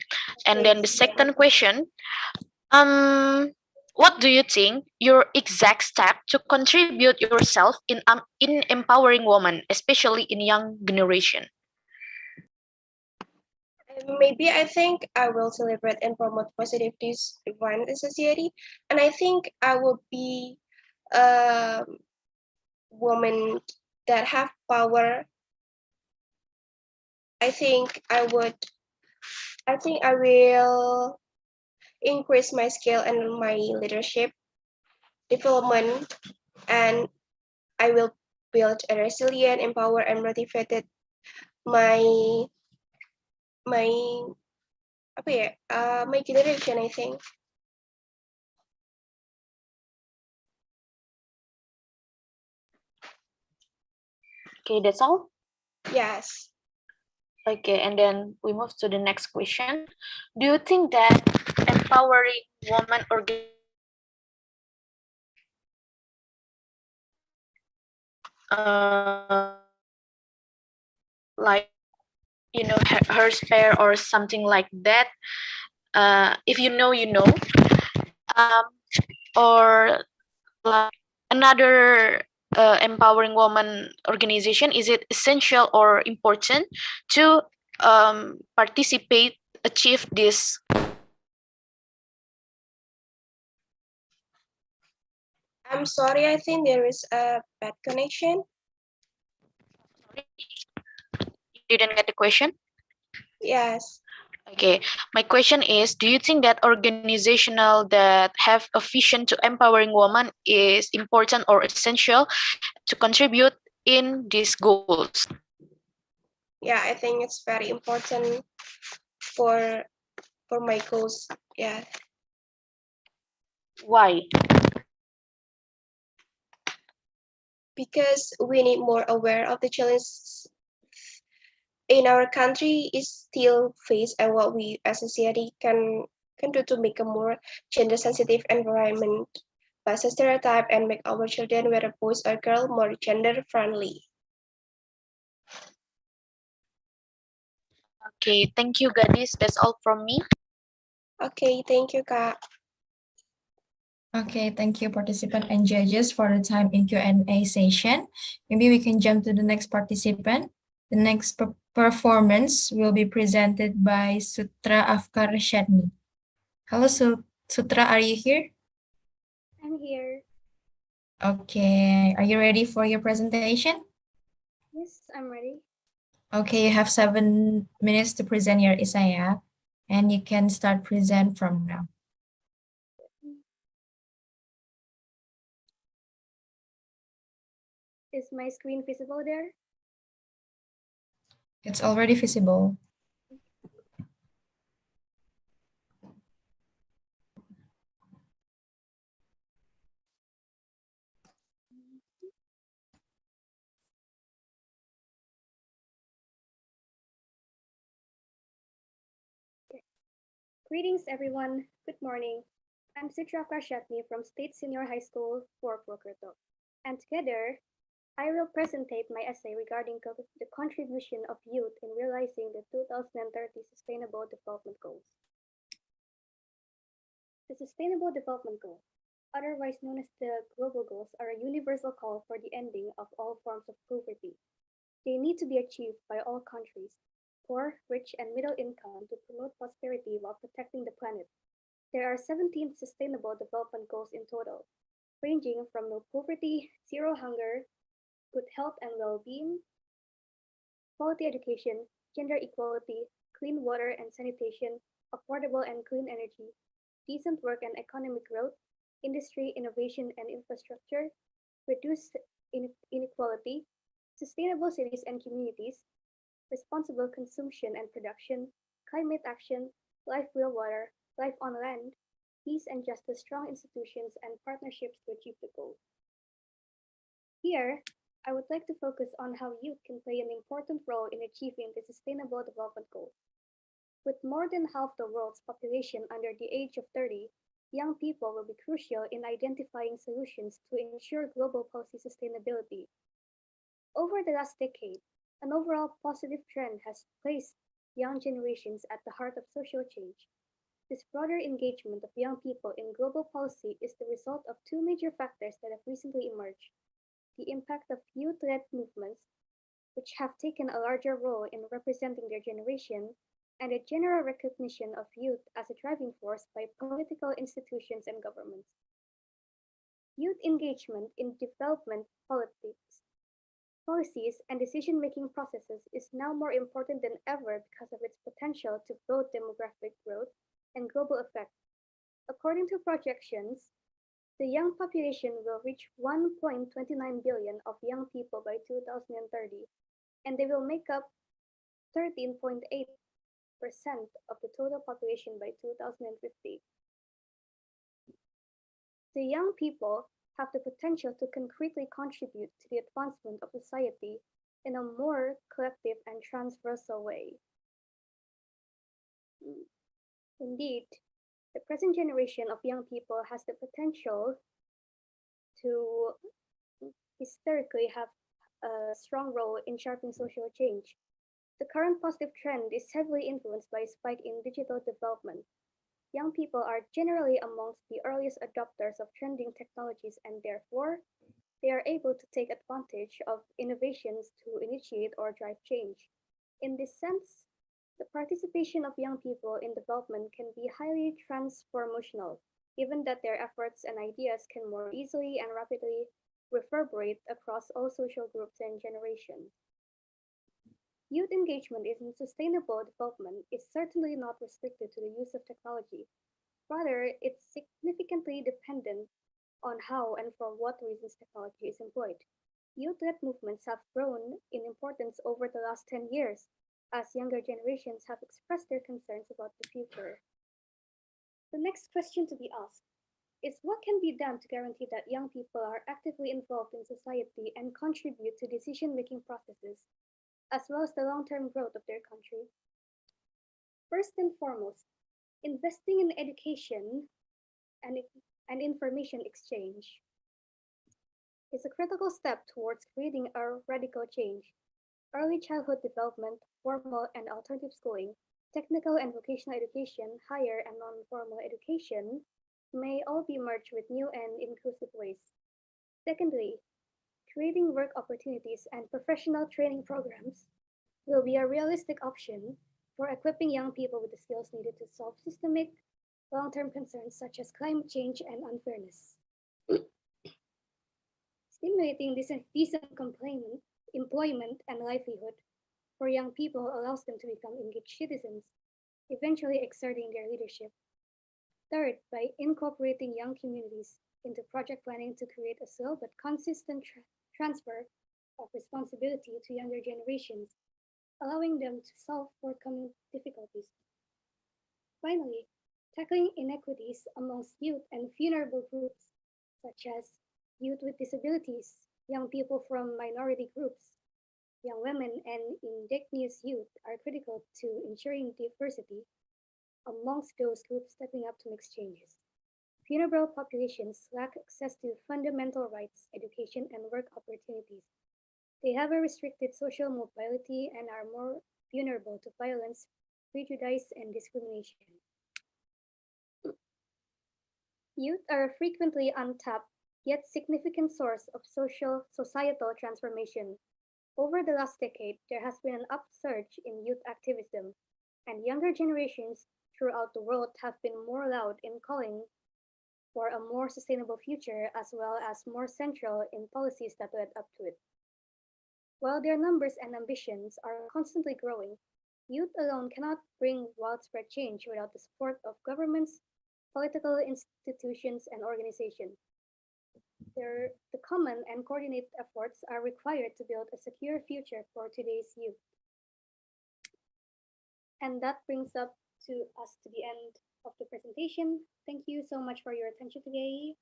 And then the second question, what do you think your exact step to contribute yourself in empowering women, especially in young generation? Maybe I think I will celebrate and promote positive this one in society, and I think I will be a woman that have power. I think I will increase my skill and my leadership development, and I will build a resilient, empower, and motivated my my my generation, I think. Okay, that's all. Yes. Okay, and then we move to the next question. Do you think that empowering women like her spare or something like that? If you know, or like another empowering woman organization, is it essential or important to participate, achieve this? I'm sorry, I think there is a bad connection. You didn't get the question? Yes. Okay, my question is, do you think that organizational that have a vision to empowering women is important or essential to contribute in these goals? Yeah, I think it's very important for my goals. Yeah. Why? Because we need more aware of the challenges in our country is still faced, and what we as a society can do to make a more gender sensitive environment bust a stereotype and make our children, whether boys or girls, more gender friendly. Okay, thank you, Gadis. That's all from me. Okay, thank you, Kak. Okay, thank you, participant and judges, for the time in Q&A session. Maybe we can jump to the next participant. The next performance will be presented by Sutra Afkar Shadmi. Hello, Sutra, are you here? I'm here. Okay, are you ready for your presentation? Yes, I'm ready. Okay, you have 7 minutes to present your essay, and you can start present from now. Is my screen visible there? It's already visible. Greetings, everyone. Good morning. I'm Sitraka Shetny from State Senior High School for Purwokerto. And together, I will presentate my essay regarding the contribution of youth in realizing the 2030 Sustainable Development Goals. The Sustainable Development Goals, otherwise known as the Global Goals, are a universal call for the ending of all forms of poverty. They need to be achieved by all countries, poor, rich, and middle income, to promote prosperity while protecting the planet. There are 17 Sustainable Development Goals in total, ranging from no poverty, zero hunger, good health and well-being, quality education, gender equality, clean water and sanitation, affordable and clean energy, decent work and economic growth, industry, innovation and infrastructure, reduce inequality, sustainable cities and communities, responsible consumption and production, climate action, life below water, life on land, peace and justice, strong institutions, and partnerships to achieve the goal. Here, I would like to focus on how youth can play an important role in achieving the Sustainable Development Goals. With more than half the world's population under the age of 30, young people will be crucial in identifying solutions to ensure global policy sustainability. Over the last decade, an overall positive trend has placed young generations at the heart of social change. This broader engagement of young people in global policy is the result of two major factors that have recently emerged: the impact of youth-led movements, which have taken a larger role in representing their generation, and a general recognition of youth as a driving force by political institutions and governments. Youth engagement in development policies, and decision-making processes is now more important than ever because of its potential to both demographic growth and global effects. According to projections, the young population will reach 1.29 billion of young people by 2030, and they will make up 13.8% of the total population by 2050. The young people have the potential to concretely contribute to the advancement of society in a more collective and transversal way. Indeed, the present generation of young people has the potential to historically have a strong role in sharpening social change. The current positive trend is heavily influenced by a spike in digital development. Young people are generally amongst the earliest adopters of trending technologies, and therefore, they are able to take advantage of innovations to initiate or drive change. In this sense, the participation of young people in development can be highly transformational, given that their efforts and ideas can more easily and rapidly reverberate across all social groups and generations. Youth engagement in sustainable development is certainly not restricted to the use of technology. Rather, it's significantly dependent on how and for what reasons technology is employed. Youth-led movements have grown in importance over the last 10 years, as younger generations have expressed their concerns about the future. The next question to be asked is, what can be done to guarantee that young people are actively involved in society and contribute to decision-making processes, as well as the long-term growth of their country? First and foremost, investing in education and information exchange is a critical step towards creating a radical change. Early childhood development, formal and alternative schooling, technical and vocational education, higher and non-formal education may all be merged with new and inclusive ways. Secondly, creating work opportunities and professional training programs will be a realistic option for equipping young people with the skills needed to solve systemic, long-term concerns such as climate change and unfairness. Stimulating decent employment and livelihood for young people allows them to become engaged citizens, eventually exerting their leadership. Third, by incorporating young communities into project planning to create a slow but consistent transfer of responsibility to younger generations, allowing them to solve forthcoming difficulties. Finally, tackling inequities amongst youth and vulnerable groups, such as youth with disabilities, young people from minority groups, young women, and indigenous youth are critical to ensuring diversity amongst those groups stepping up to make changes. Vulnerable populations lack access to fundamental rights, education, and work opportunities. They have a restricted social mobility and are more vulnerable to violence, prejudice, and discrimination. Youth are a frequently untapped yet significant source of societal transformation. Over the last decade, there has been an upsurge in youth activism, and younger generations throughout the world have been more loud in calling for a more sustainable future as well as more central in policies that led up to it. While their numbers and ambitions are constantly growing, youth alone cannot bring widespread change without the support of governments, political institutions, and organizations. The common and coordinated efforts are required to build a secure future for today's youth. And that brings us to the end of the presentation. Thank you so much for your attention today.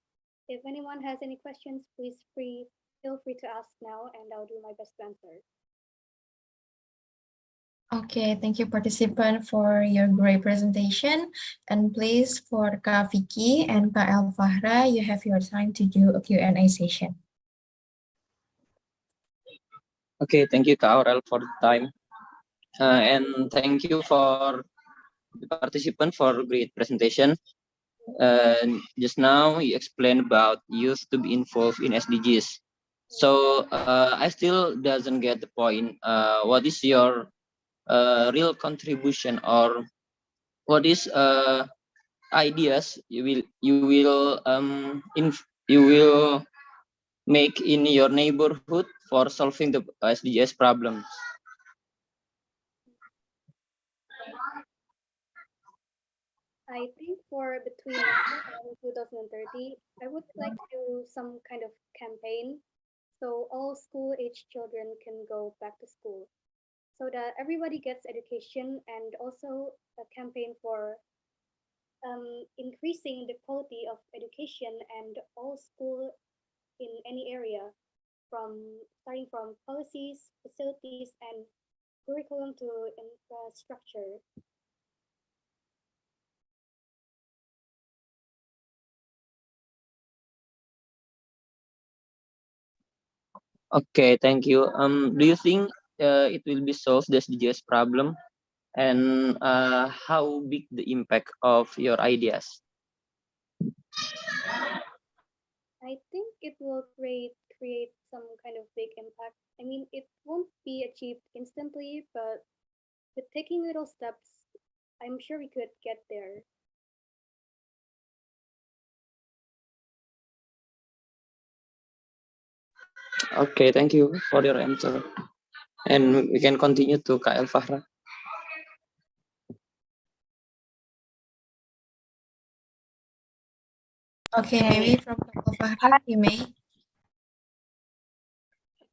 If anyone has any questions, please feel free to ask now, and I'll do my best to answer. Okay, thank you participant for your great presentation. And please for Kak Vicky and Kak Elfahra, you have your time to do a Q&A session. Okay, thank you, Kak Aurel, for the time. And thank you for the participant for great presentation. Just now you explained about youth to be involved in SDGs. So I still doesn't get the point. What is your real contribution, or what is ideas you will make in your neighborhood for solving the SDGs problems? I think for between now and 2030, I would like to do some kind of campaign so all school-age children can go back to school, so that everybody gets education, and also a campaign for increasing the quality of education and all school in any area, starting from policies, facilities, and curriculum to infrastructure. Okay, thank you. Do you think it will be solved the SDGs problem, and how big the impact of your ideas? I think it will create some kind of big impact. I mean, it won't be achieved instantly, but with taking little steps, I'm sure we could get there. Okay, thank you for your answer. And we can continue to Kak Elfahra. Okay, maybe from Kak Elfahra, you may.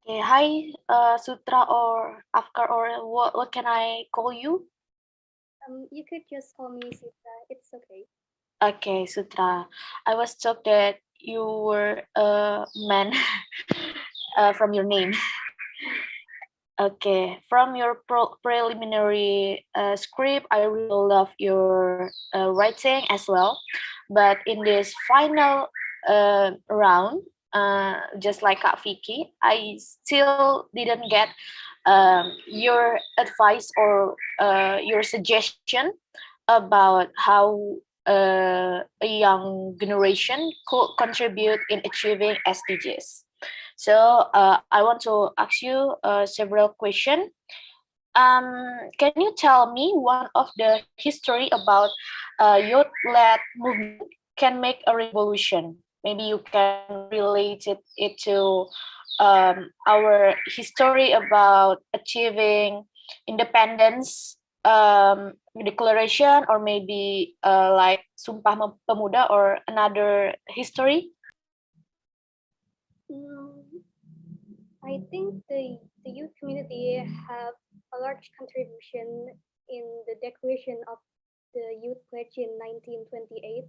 Okay, hi, Sutra or Afkar, or what can I call you? You could just call me Sita. It's okay. Okay, Sutra. I was shocked that you were a man from your name. Okay, from your preliminary script, I really love your writing as well. But in this final round, just like Kak Vicky, I still didn't get your advice or your suggestion about how a young generation could contribute in achieving SDGs. So I want to ask you several questions. Can you tell me one of the history about youth-led movement can make a revolution? Maybe you can relate it to our history about achieving independence declaration, or maybe like Sumpah Pemuda or another history? I think the youth community have a large contribution in the declaration of the Youth Pledge in 1928.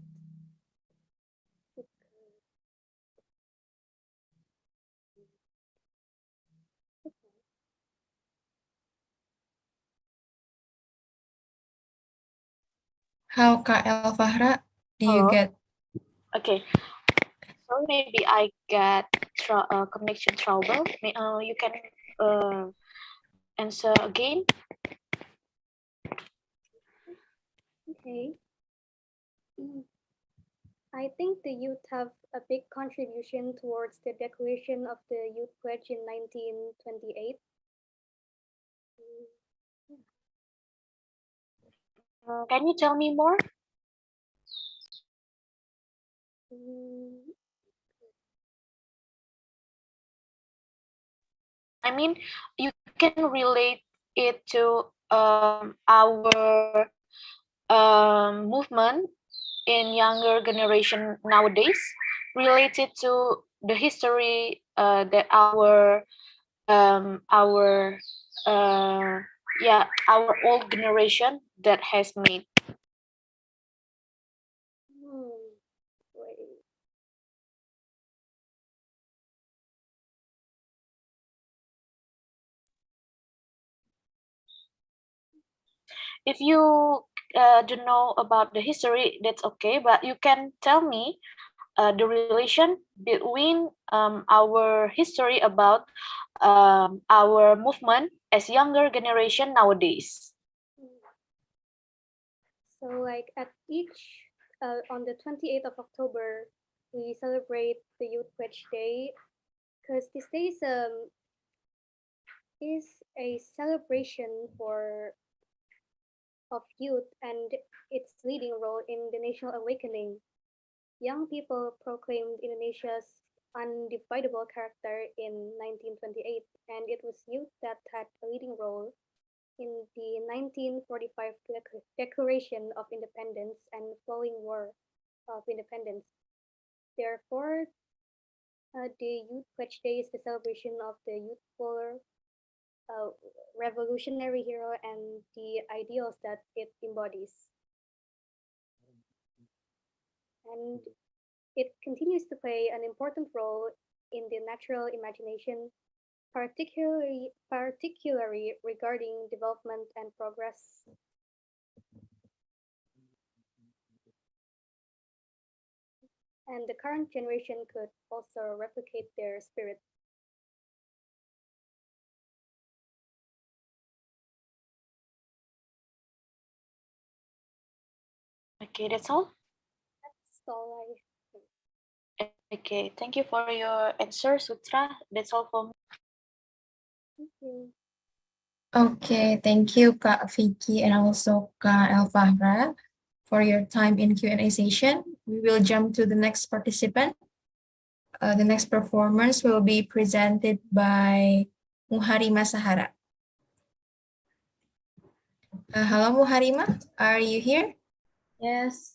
How, Kak Elfahra, do you Hello? get? Okay, so maybe I get connection trouble. You can answer again. Okay. I think the youth have a big contribution towards the declaration of the Youth Pledge in 1928. Can you tell me more? I mean, you can relate it to our movement in younger generation nowadays, related to the history that our our old generation that has made. Wait. If you don't know about the history, that's okay, but you can tell me the relation between our history about our movement as younger generation nowadays. So like at each, on the 28th of October, we celebrate the Youth Pledge Day, because this day is a celebration of youth and its leading role in the national awakening. Young people proclaimed Indonesia's undividable character in 1928, and it was youth that had a leading role in the 1945 Declaration of Independence and following War of Independence. Therefore, the Youth Pledge Day is the celebration of the youthful revolutionary hero and the ideals that it embodies. And it continues to play an important role in the natural imagination, particularly regarding development and progress. And the current generation could also replicate their spirit. Okay, that's all. That's all I think. Okay, thank you for your answer, Sutra. That's all for me. Thank you. Okay, thank you, Kak Vicky and also Kak Elfahra for your time in Q&A session. We will jump to the next participant. The next performance will be presented by Muharima Sahara. Hello, Muharima. Are you here? Yes.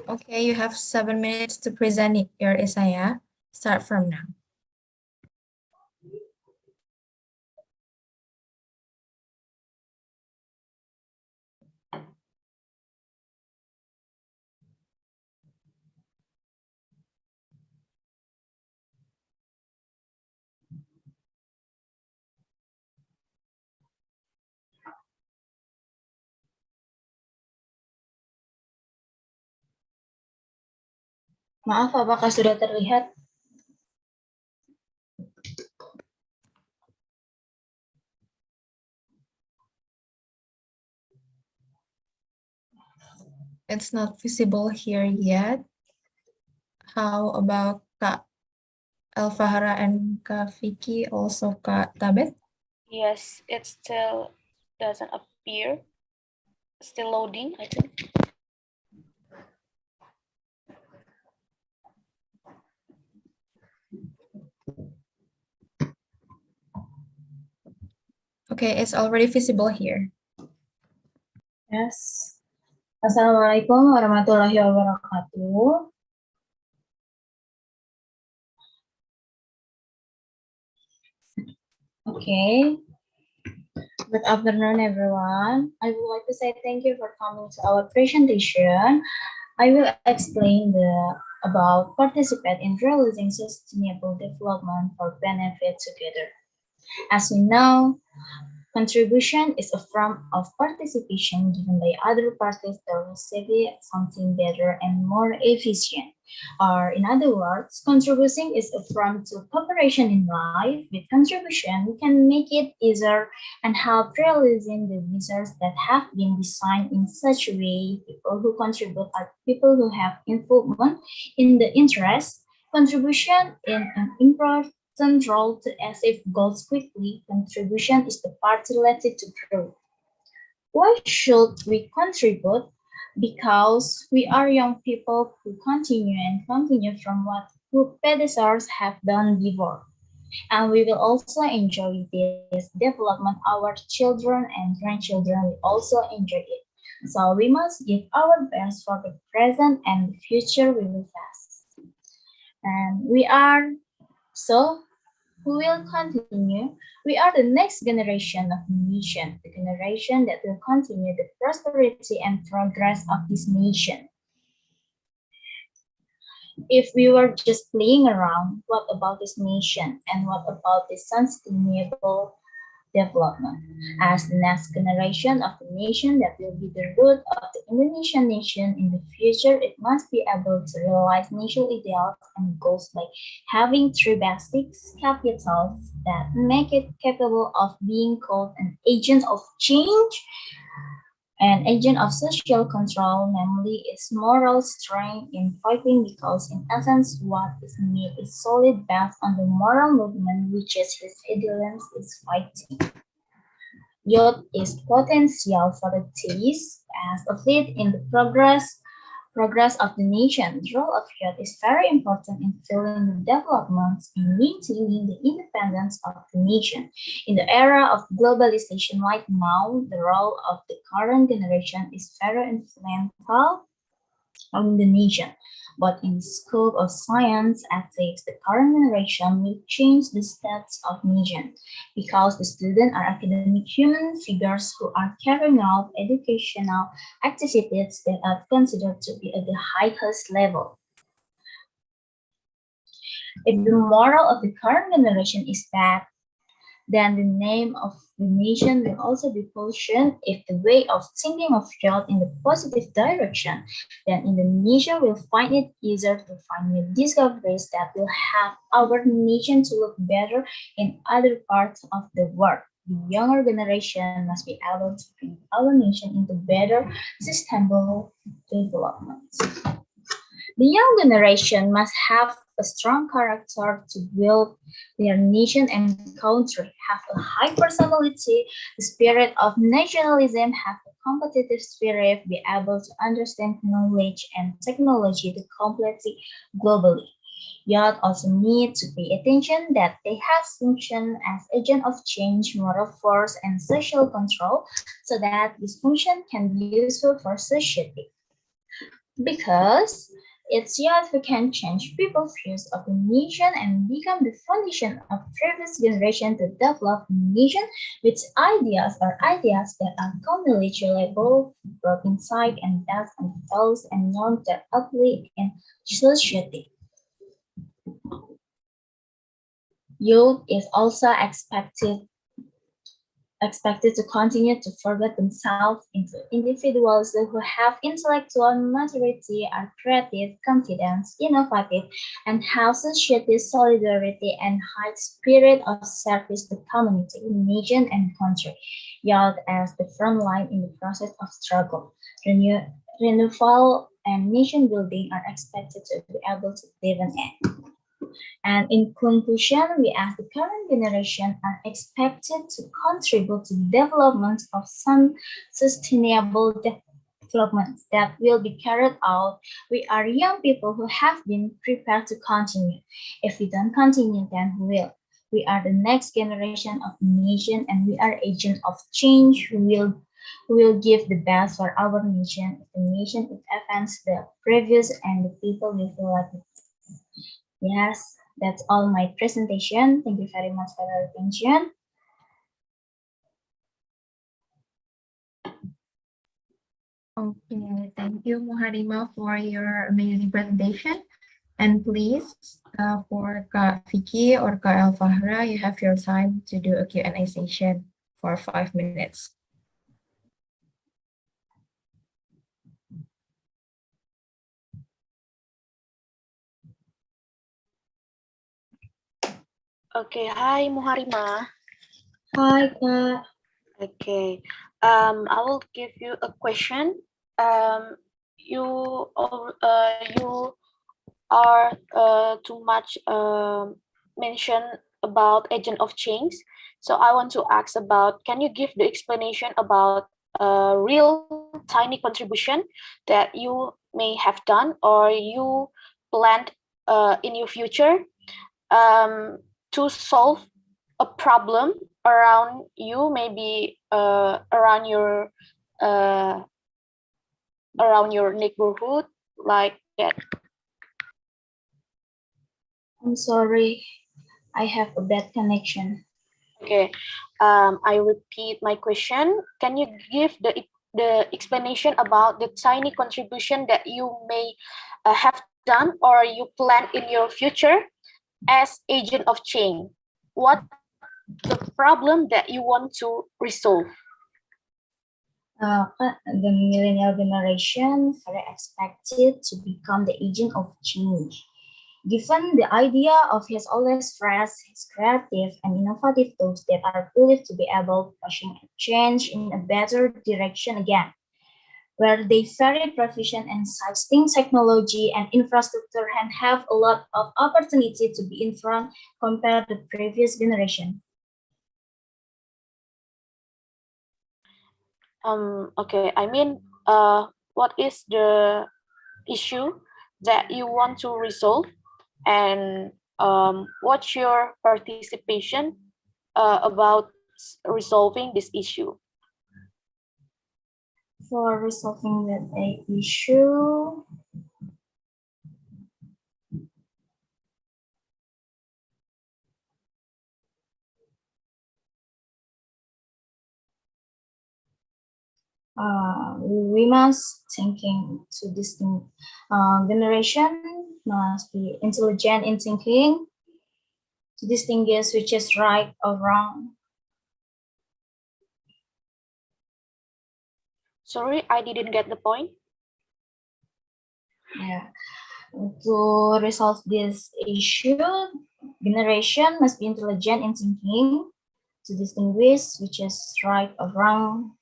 Okay, you have 7 minutes to present your essay. Start from now. Maaf, apakah sudah terlihat? It's not visible here yet. How about Kak Elfahra and Kak Vicky, also Kak Tabet? Yes, it still doesn't appear. Still loading, I think. Okay, it's already visible here. Yes. Assalamualaikum warahmatullahi wabarakatuh. Okay. Good afternoon, everyone. I would like to say thank you for coming to our presentation. I will explain about participate in realizing sustainable development for benefit together. As we know, contribution is a form of participation given by other parties to receive something better and more efficient. Or in other words, contributing is a form to cooperation in life. With contribution, we can make it easier and help realizing the desires that have been designed in such a way. People who contribute are people who have involvement in the interest. Contribution in an important role to achieve goals quickly. Contribution is the part related to growth. Why should we contribute? Because we are young people who continue from what predecessors have done before. And we will also enjoy this development. Our children and grandchildren will also enjoy it. So we must give our best for the present and the future we will face. And so who will continue. We are the next generation of nation, the generation that will continue the prosperity and progress of this nation. If we were just playing around, what about this nation and what about this sustainable development? As the next generation of the nation that will be the root of the Indonesian nation in the future, it must be able to realize national ideals and goals by having three basic capitals that make it capable of being called an agent of change, an agent of social control, namely its moral strength in fighting, because in essence what is needed is solid based on the moral movement which is his ideals is fighting. Youth is potential for the taste as a lead in the progress of the nation. The role of youth is very important in fueling the developments and maintaining the independence of the nation. In the era of globalization right now, the role of the current generation is very influential on the nation. But in the scope of science ethics, the current generation will change the status of nation because the students are academic human figures who are carrying out educational activities that are considered to be at the highest level. If the moral of the current generation is bad, then the name of the nation will also be positioned. If the way of thinking of youth in the positive direction, then Indonesia will find it easier to find new discoveries that will help our nation to look better in other parts of the world. The younger generation must be able to bring our nation into better sustainable development. The young generation must have a strong character to build their nation and country, have a high personality, the spirit of nationalism, have a competitive spirit, be able to understand knowledge and technology to completely globally. Youth also need to pay attention that they have function as agent of change, moral force, and social control, so that this function can be useful for society. Because it's youth who can change people's views of the nation and become the foundation of previous generation to develop the nation with ideas that are commonly reliable, brought inside and based on values and norms that apply in society. Youth is also expected to continue to forget themselves into individuals who have intellectual maturity, are creative, confident, innovative, and have society solidarity and high spirit of service to community, nation, and country. Youth as the front line in the process of struggle. Renewal and nation building are expected to be able to live in it. And in conclusion, we as the current generation are expected to contribute to the development of some sustainable developments that will be carried out. We are young people who have been prepared to continue. If we don't continue, then who will? We are the next generation of nation, and we are agents of change who will give the best for our nation. If the nation it advance the previous and the people will follow it. Yes, that's all my presentation. Thank you very much for your attention. Okay, thank you, Muharima, for your amazing presentation. And please, for Kak Vicky or Kak Alfahra, you have your time to do a Q&A session for 5 minutes. Okay, hi Muharima. Hi, Kak. Okay, I will give you a question. You are too much mention about agent of change. So I want to ask about, can you give the explanation about a real tiny contribution that you may have done or you planned in your future to solve a problem around you, maybe uh, around your neighborhood, like that? I'm sorry, I have a bad connection. Okay, I repeat my question. Can you give the explanation about the tiny contribution that you may have done or you plan in your future as agent of change? What the problem that you want to resolve? The millennial generation very expected to become the agent of change. Given the idea of his always fresh, his creative and innovative tools that are believed to be able to pushing change in a better direction again, where they very proficient in existing technology and infrastructure and have a lot of opportunity to be in front compared to the previous generation. Okay, I mean, what is the issue that you want to resolve, and what's your participation about resolving this issue? For resolving that issue, we must thinking to distinct generation must be intelligent in thinking to distinguish which is right or wrong. Sorry, I didn't get the point. Yeah. To resolve this issue, generation must be intelligent in thinking to distinguish which is right or wrong.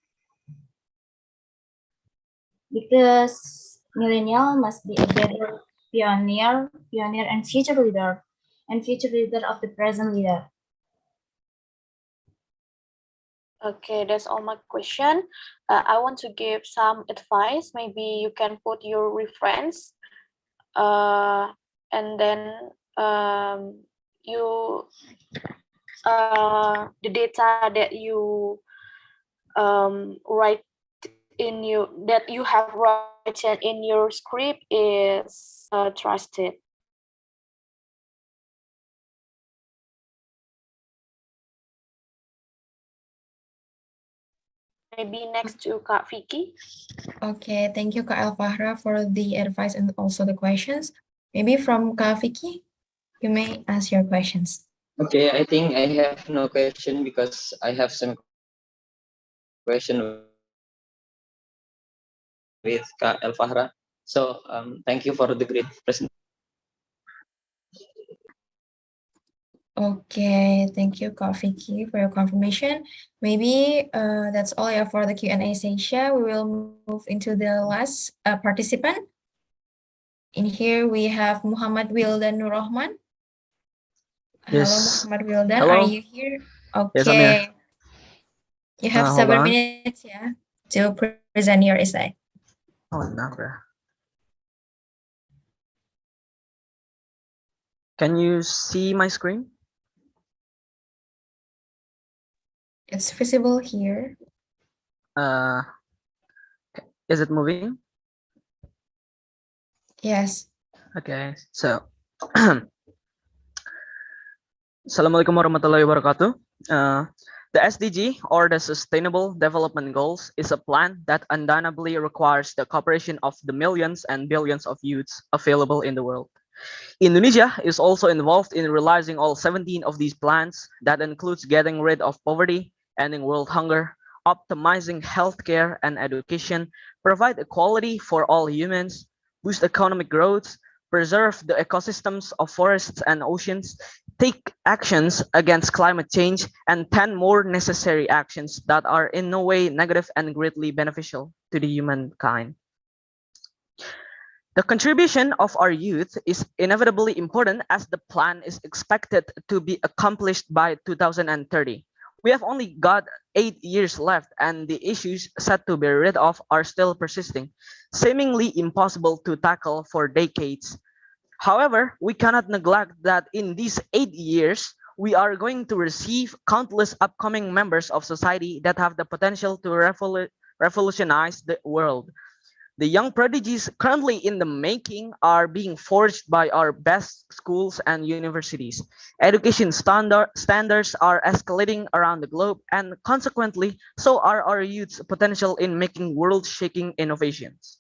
Because millennial must be a better pioneer and future leader of the present leader. Okay, that's all my question. I want to give some advice. Maybe you can put your reference, and then you the data that you write in you have written in your script is trusted. Maybe next to Kak Vicky. Okay, thank you, Kak Alfahra, for the advice and also the questions. Maybe from Kak Vicky, you may ask your questions. Okay, I think I have no question because I have some question with Kak Elfahra. So thank you for the great presentation. Okay, thank you, Kak Vicky, for your confirmation. Maybe that's all I have for the Q&A session. We will move into the last participant. In here, we have Muhammad Wildan Nurrahman. Yes. Hello, Muhammad Wildan. Hello. Are you here? Yes, I'm here. Okay. You have Hold 7 on. minutes, yeah, to present your essay. Oh, no. Can you see my screen? It's visible here. Is it moving? Yes. Okay, so Assalamualaikum warahmatullahi wabarakatuh. The SDG, or the Sustainable Development Goals, is a plan that undeniably requires the cooperation of the millions and billions of youths available in the world. Indonesia is also involved in realizing all 17 of these plans. That includes getting rid of poverty, ending world hunger, optimizing healthcare and education, provide equality for all humans, boost economic growth, preserve the ecosystems of forests and oceans, take actions against climate change, and 10 more necessary actions that are in no way negative and greatly beneficial to the humankind. The contribution of our youth is inevitably important as the plan is expected to be accomplished by 2030. We have only got 8 years left and the issues set to be rid of are still persisting, seemingly impossible to tackle for decades. However, we cannot neglect that in these 8 years, we are going to receive countless upcoming members of society that have the potential to revolutionize the world. The young prodigies currently in the making are being forged by our best schools and universities. Education standards are escalating around the globe, and consequently, so are our youth's potential in making world-shaking innovations.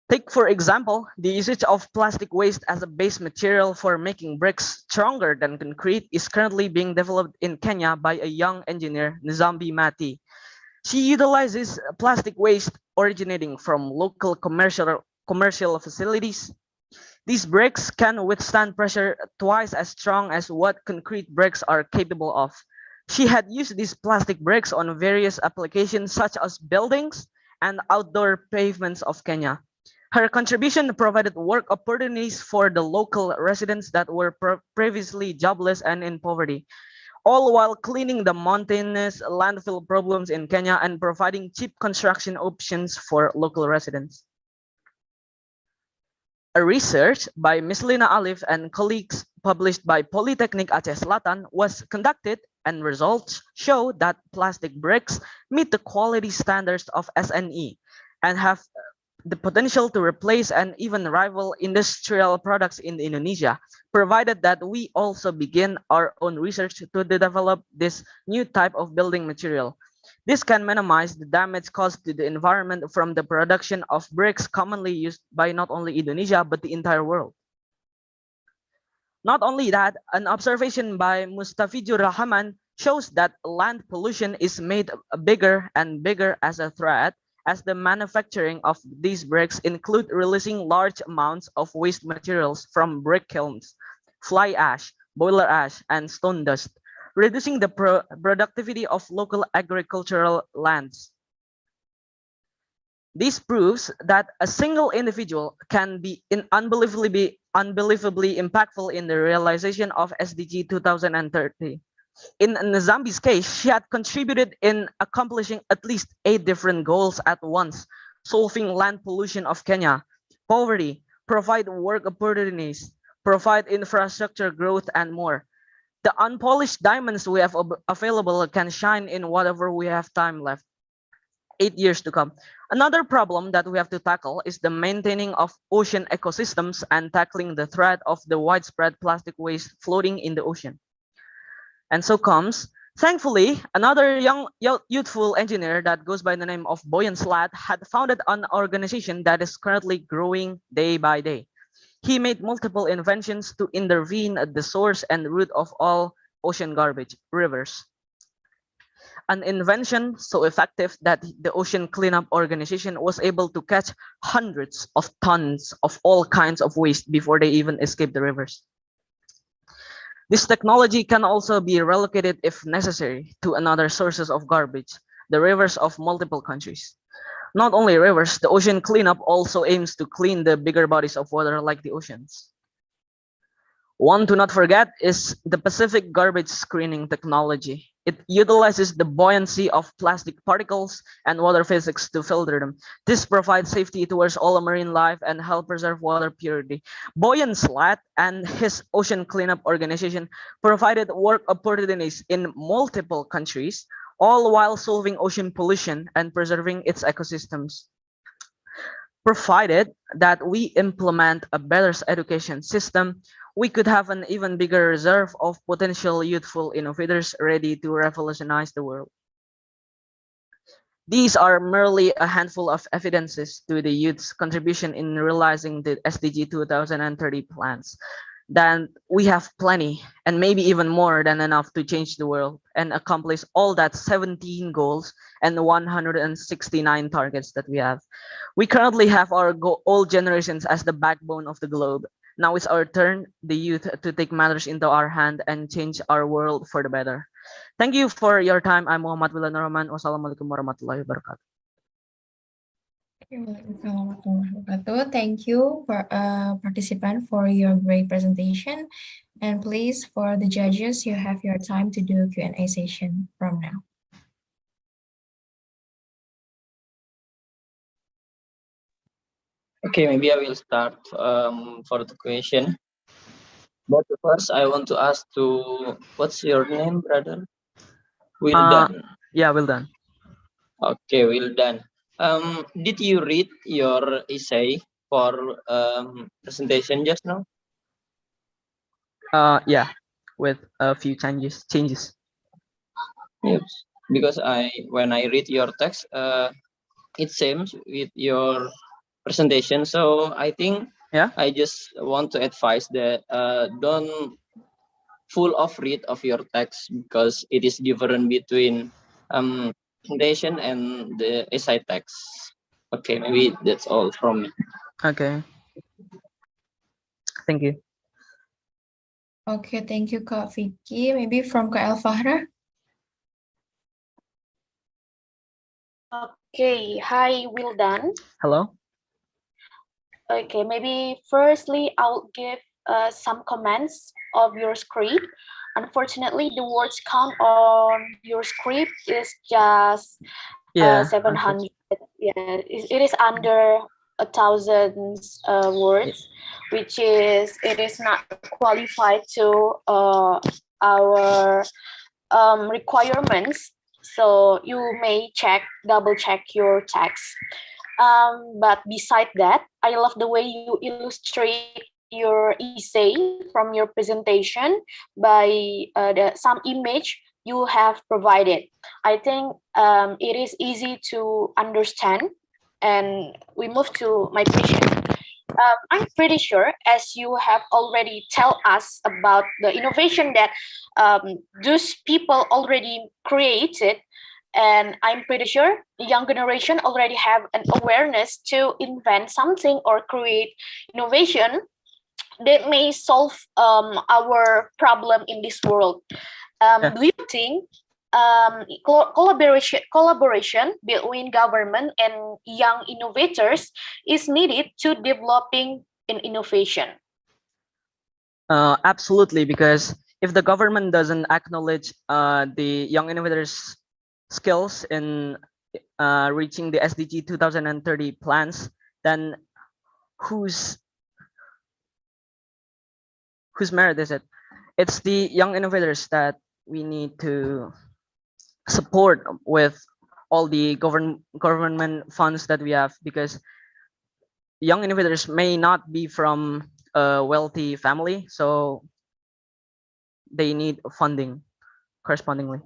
Take, for example, the usage of plastic waste as a base material for making bricks stronger than concrete is currently being developed in Kenya by a young engineer, Nzambi Mati. She utilizes plastic waste originating from local commercial facilities. These bricks can withstand pressure twice as strong as what concrete bricks are capable of. She had used these plastic bricks on various applications such as buildings and outdoor pavements of Kenya. Her contribution provided work opportunities for the local residents that were previously jobless and in poverty, all while cleaning the mountainous landfill problems in Kenya and providing cheap construction options for local residents. A research by Ms. Lina Alif and colleagues published by Polytechnic Aceh Selatan was conducted, and results show that plastic bricks meet the quality standards of SNE and have the potential to replace and even rival industrial products in Indonesia, provided that we also begin our own research to develop this new type of building material. This can minimize the damage caused to the environment from the production of bricks commonly used by not only Indonesia but the entire world. Not only that, an observation by Mustafizur Rahman shows that land pollution is made bigger and bigger as a threat as the manufacturing of these bricks include releasing large amounts of waste materials from brick kilns, fly ash, boiler ash, and stone dust, reducing the productivity of local agricultural lands. This proves that a single individual can be unbelievably impactful in the realization of SDG 2030. In Nzambi's case, she had contributed in accomplishing at least 8 different goals at once, solving land pollution of Kenya, poverty, provide work opportunities, provide infrastructure growth, and more. The unpolished diamonds we have available can shine in whatever we have time left. 8 years to come. Another problem that we have to tackle is the maintaining of ocean ecosystems and tackling the threat of the widespread plastic waste floating in the ocean. And so comes, thankfully, another young youthful engineer that goes by the name of Boyan Slat had founded an organization that is currently growing day by day. He made multiple inventions to intervene at the source and root of all ocean garbage, rivers. An invention so effective that the Ocean Cleanup Organization was able to catch hundreds of tons of all kinds of waste before they even escape the rivers. This technology can also be relocated if necessary to another sources of garbage, the rivers of multiple countries. Not only rivers, the ocean cleanup also aims to clean the bigger bodies of water like the oceans. One to not forget is the Pacific garbage screening technology. It utilizes the buoyancy of plastic particles and water physics to filter them. This provides safety towards all marine life and help preserve water purity. Boyan Slat and his ocean cleanup organization provided work opportunities in multiple countries, all while solving ocean pollution and preserving its ecosystems. Provided that we implement a better education system, we could have an even bigger reserve of potential youthful innovators ready to revolutionize the world. These are merely a handful of evidences to the youth's contribution in realizing the SDG 2030 plans. Then we have plenty and maybe even more than enough to change the world and accomplish all that 17 goals and 169 targets that we have. We currently have our old generations as the backbone of the globe. Now it's our turn, the youth, to take matters into our hand and change our world for the better. Thank you for your time. I'm Muhammad Wilan Rahman. Wassalamualaikum warahmatullahi wabarakatuh. Thank you for participant for your great presentation. And please, for the judges, you have your time to do Q&A session from now. Okay, maybe I will start for the question. But first, I want to ask to, what's your name, brother? Wildan. Yeah, well done. Okay, Wildan. Did you read your essay for presentation just now? Yeah, with a few changes. Yes, because when I read your text, it seems with your presentation. So I think I just want to advise that don't full of read of your text because it is different between presentation and the essay text. Okay, maybe that's all from me. Okay. Thank you. Okay, thank you, Kak Vicky. Maybe from Kak Elfahra. Okay, hi, Wildan. Hello. Okay, maybe firstly, I'll give some comments of your script. Unfortunately, the words count on your script is just 700. Yeah, it is under 1,000 words, which is it is not qualified to our requirements. So you may double check your text. But beside that, I love the way you illustrate your essay from your presentation by some image you have provided. I think it is easy to understand. And we move to my question. I'm pretty sure, as you have already tell us about the innovation that those people already created, and I'm pretty sure the young generation already have an awareness to invent something or create innovation that may solve our problem in this world. Do you think collaboration between government and young innovators is needed to developing an innovation? Absolutely, because if the government doesn't acknowledge the young innovators' skills in reaching the SDG 2030 plans, then whose merit is it? It's the young innovators that we need to support with all the government funds that we have, because young innovators may not be from a wealthy family, so they need funding correspondingly.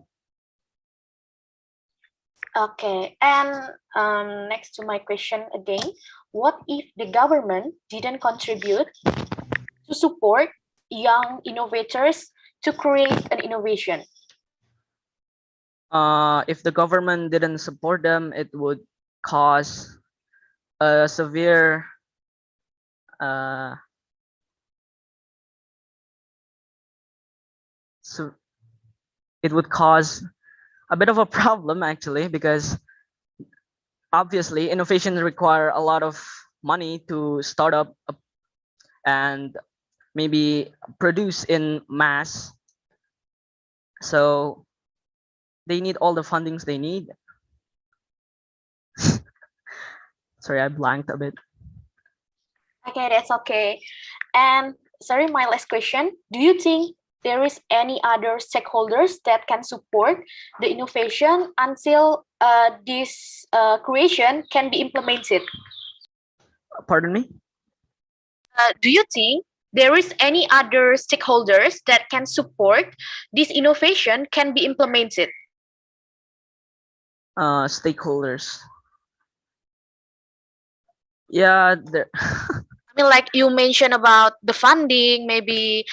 Okay, and next to my question again, what if the government didn't contribute to support young innovators to create an innovation? If the government didn't support them, it would cause a severe it would cause a bit of a problem actually, because obviously innovations require a lot of money to start up and maybe produce in mass. So they need all the fundings they need. Sorry, I blanked a bit. Okay, that's okay. And sorry, my last question. Do you think there is any other stakeholders that can support the innovation until this creation can be implemented? Pardon me? Do you think there is any other stakeholders that can support this innovation can be implemented? Stakeholders. Yeah, there. I mean, like you mentioned about the funding, maybe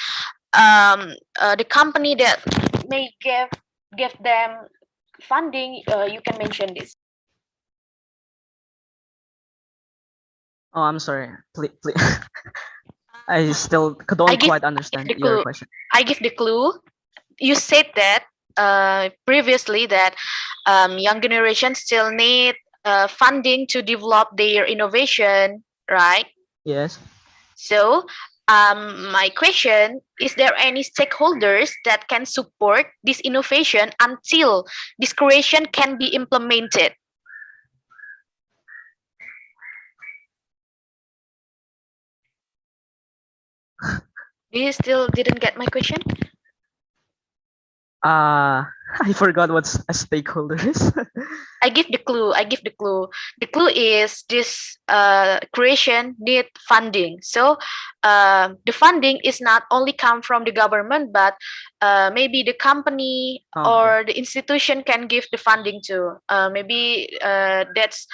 the company that may give them funding. You can mention this. Oh, I'm sorry. Please. I still don't give- quite understand the your clue. question. I give the clue. You said that previously that young generations still need funding to develop their innovation, right? Yes. So my question, is there any stakeholders that can support this innovation until this creation can be implemented? Do you still didn't get my question? I forgot what a stakeholder is. I give the clue. The clue is this creation need funding. So the funding is not only come from the government, but maybe the company or the institution can give the funding too. Maybe that's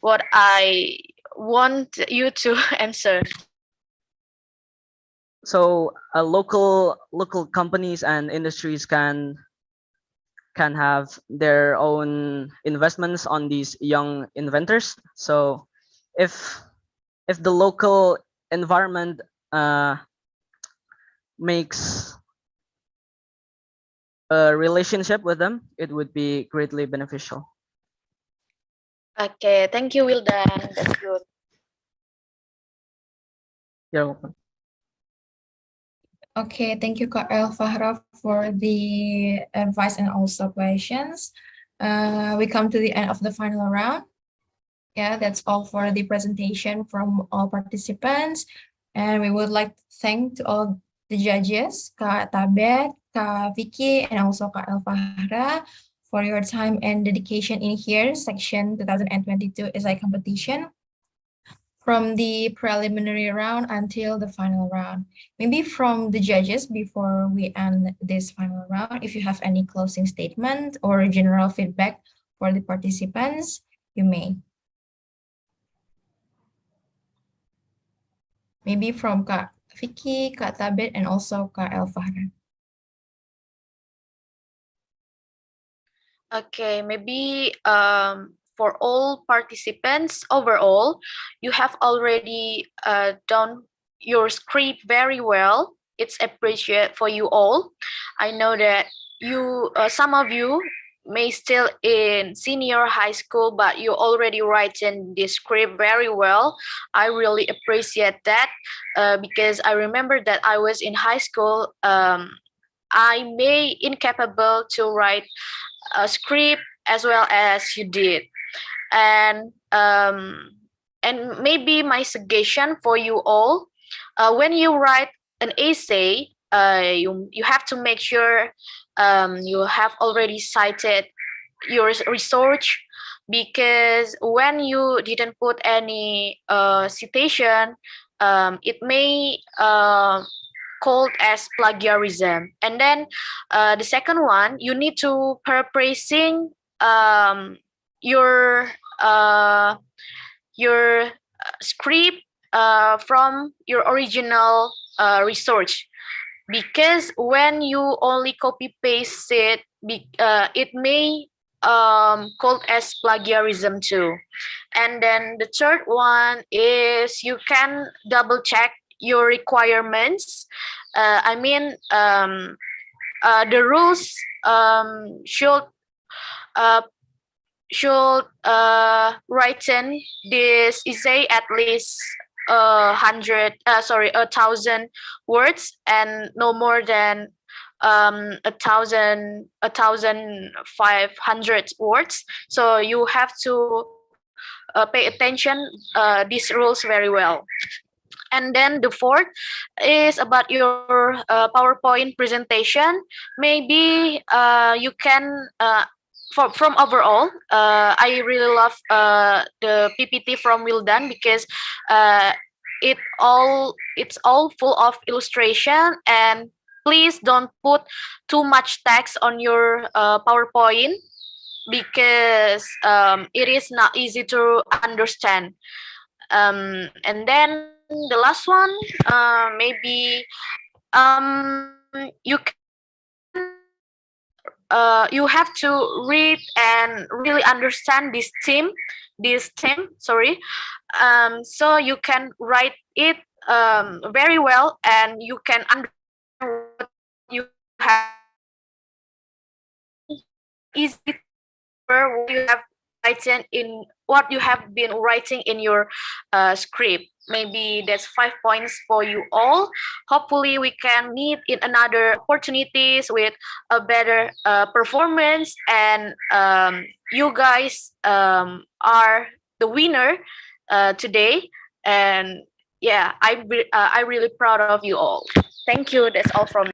what I want you to answer. So local companies and industries can have their own investments on these young inventors. So if the local environment makes a relationship with them, it would be greatly beneficial. Okay, thank you, Wildan. That's good. You're welcome. Okay, thank you, Kak Elfahra, for the advice and also questions. We come to the end of the final round. Yeah, that's all for the presentation from all participants. And we would like to thank to all the judges, Kak Tabet, Kak Vicky, and also Kak Elfahra for your time and dedication in here, section 2022 essay competition, from the preliminary round until the final round. Maybe from the judges before we end this final round, if you have any closing statement or general feedback for the participants, you may. Maybe from Kak Vicky, Kak Tabet, and also Kak Elfahra. Okay, maybe for all participants overall, you have already done your script very well. It's appreciated for you all. I know that you, some of you may still in senior high school, but you already writing the script very well. I really appreciate that because I remember that I was in high school. I may incapable to write a script as well as you did, and maybe my suggestion for you all, when you write an essay, you have to make sure you have already cited your research, because when you didn't put any citation, it may called as plagiarism. And then the second one, you need to paraphrasing your script from your original research, because when you only copy paste it, it may called as plagiarism too. And then the third one is you can double check your requirements. I mean, the rules should uh, written this essay at least 1,000 words and no more than 1,500 words. So you have to pay attention these rules very well. And then the fourth is about your PowerPoint presentation. Maybe you can from overall, I really love the PPT from Wildan because uh, it's all full of illustration, and please don't put too much text on your PowerPoint because it is not easy to understand. And then the last one, maybe you can you have to read and really understand this theme, sorry. So you can write it very well, and you can understand what you have easy to remember what you have been writing in your script. Maybe that's 5 points for you all. Hopefully we can meet in another opportunities with a better performance, and you guys are the winner today. And yeah, I'm really proud of you all. Thank you. That's all from me.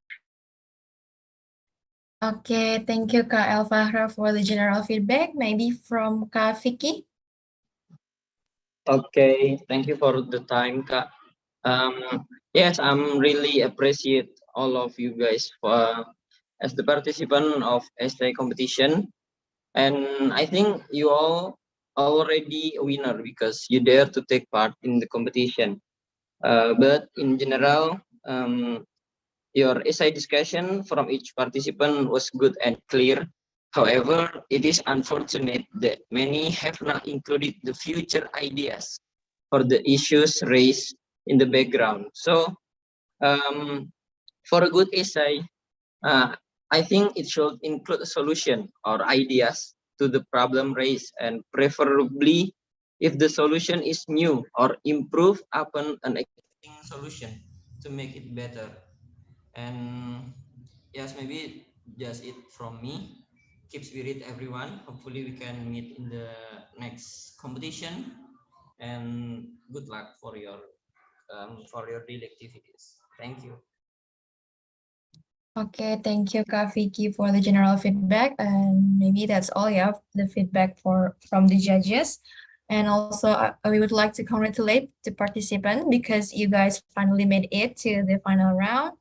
Okay, thank you, Kak Elvahra, for the general feedback. Maybe from Kak Vicky. Okay, thank you for the time, Kak. Yes, I'm really appreciate all of you guys for as the participant of ST competition, and I think you all already a winner because you dare to take part in the competition. But in general, your essay discussion from each participant was good and clear. However, it is unfortunate that many have not included the future ideas for the issues raised in the background. So, for a good essay, I think it should include a solution or ideas to the problem raised, and preferably if the solution is new or improve upon an existing solution to make it better. And yes, maybe just it from me. Keep spirit, everyone. Hopefully, we can meet in the next competition. And good luck for your daily activities. Thank you. Okay, thank you, Kak Vicky, for the general feedback. And maybe that's all, yeah, the feedback from the judges. And also, we would like to congratulate the participant because you guys finally made it to the final round.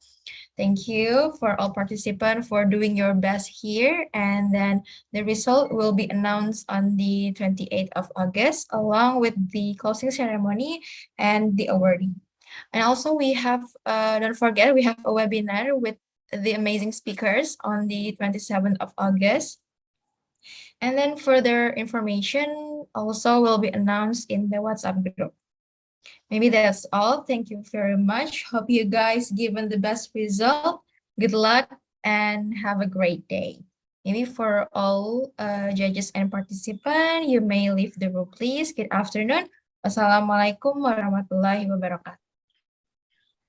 Thank you for all participants for doing your best here. And then the result will be announced on the 28th of August, along with the closing ceremony and the awarding. And also we have, don't forget, we have a webinar with the amazing speakers on the 27th of August. And then further information also will be announced in the WhatsApp group. Maybe that's all. Thank you very much. Hope you guys given the best result. Good luck and have a great day. Maybe for all judges and participants, you may leave the room, please. Good afternoon. Wassalamualaikum warahmatullahi wabarakatuh.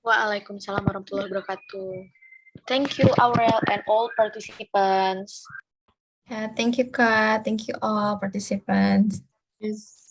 Waalaikumsalam warahmatullahi wabarakatuh. Thank you, Aurel, and all participants. Thank you, Kak. Thank you all participants. Yes.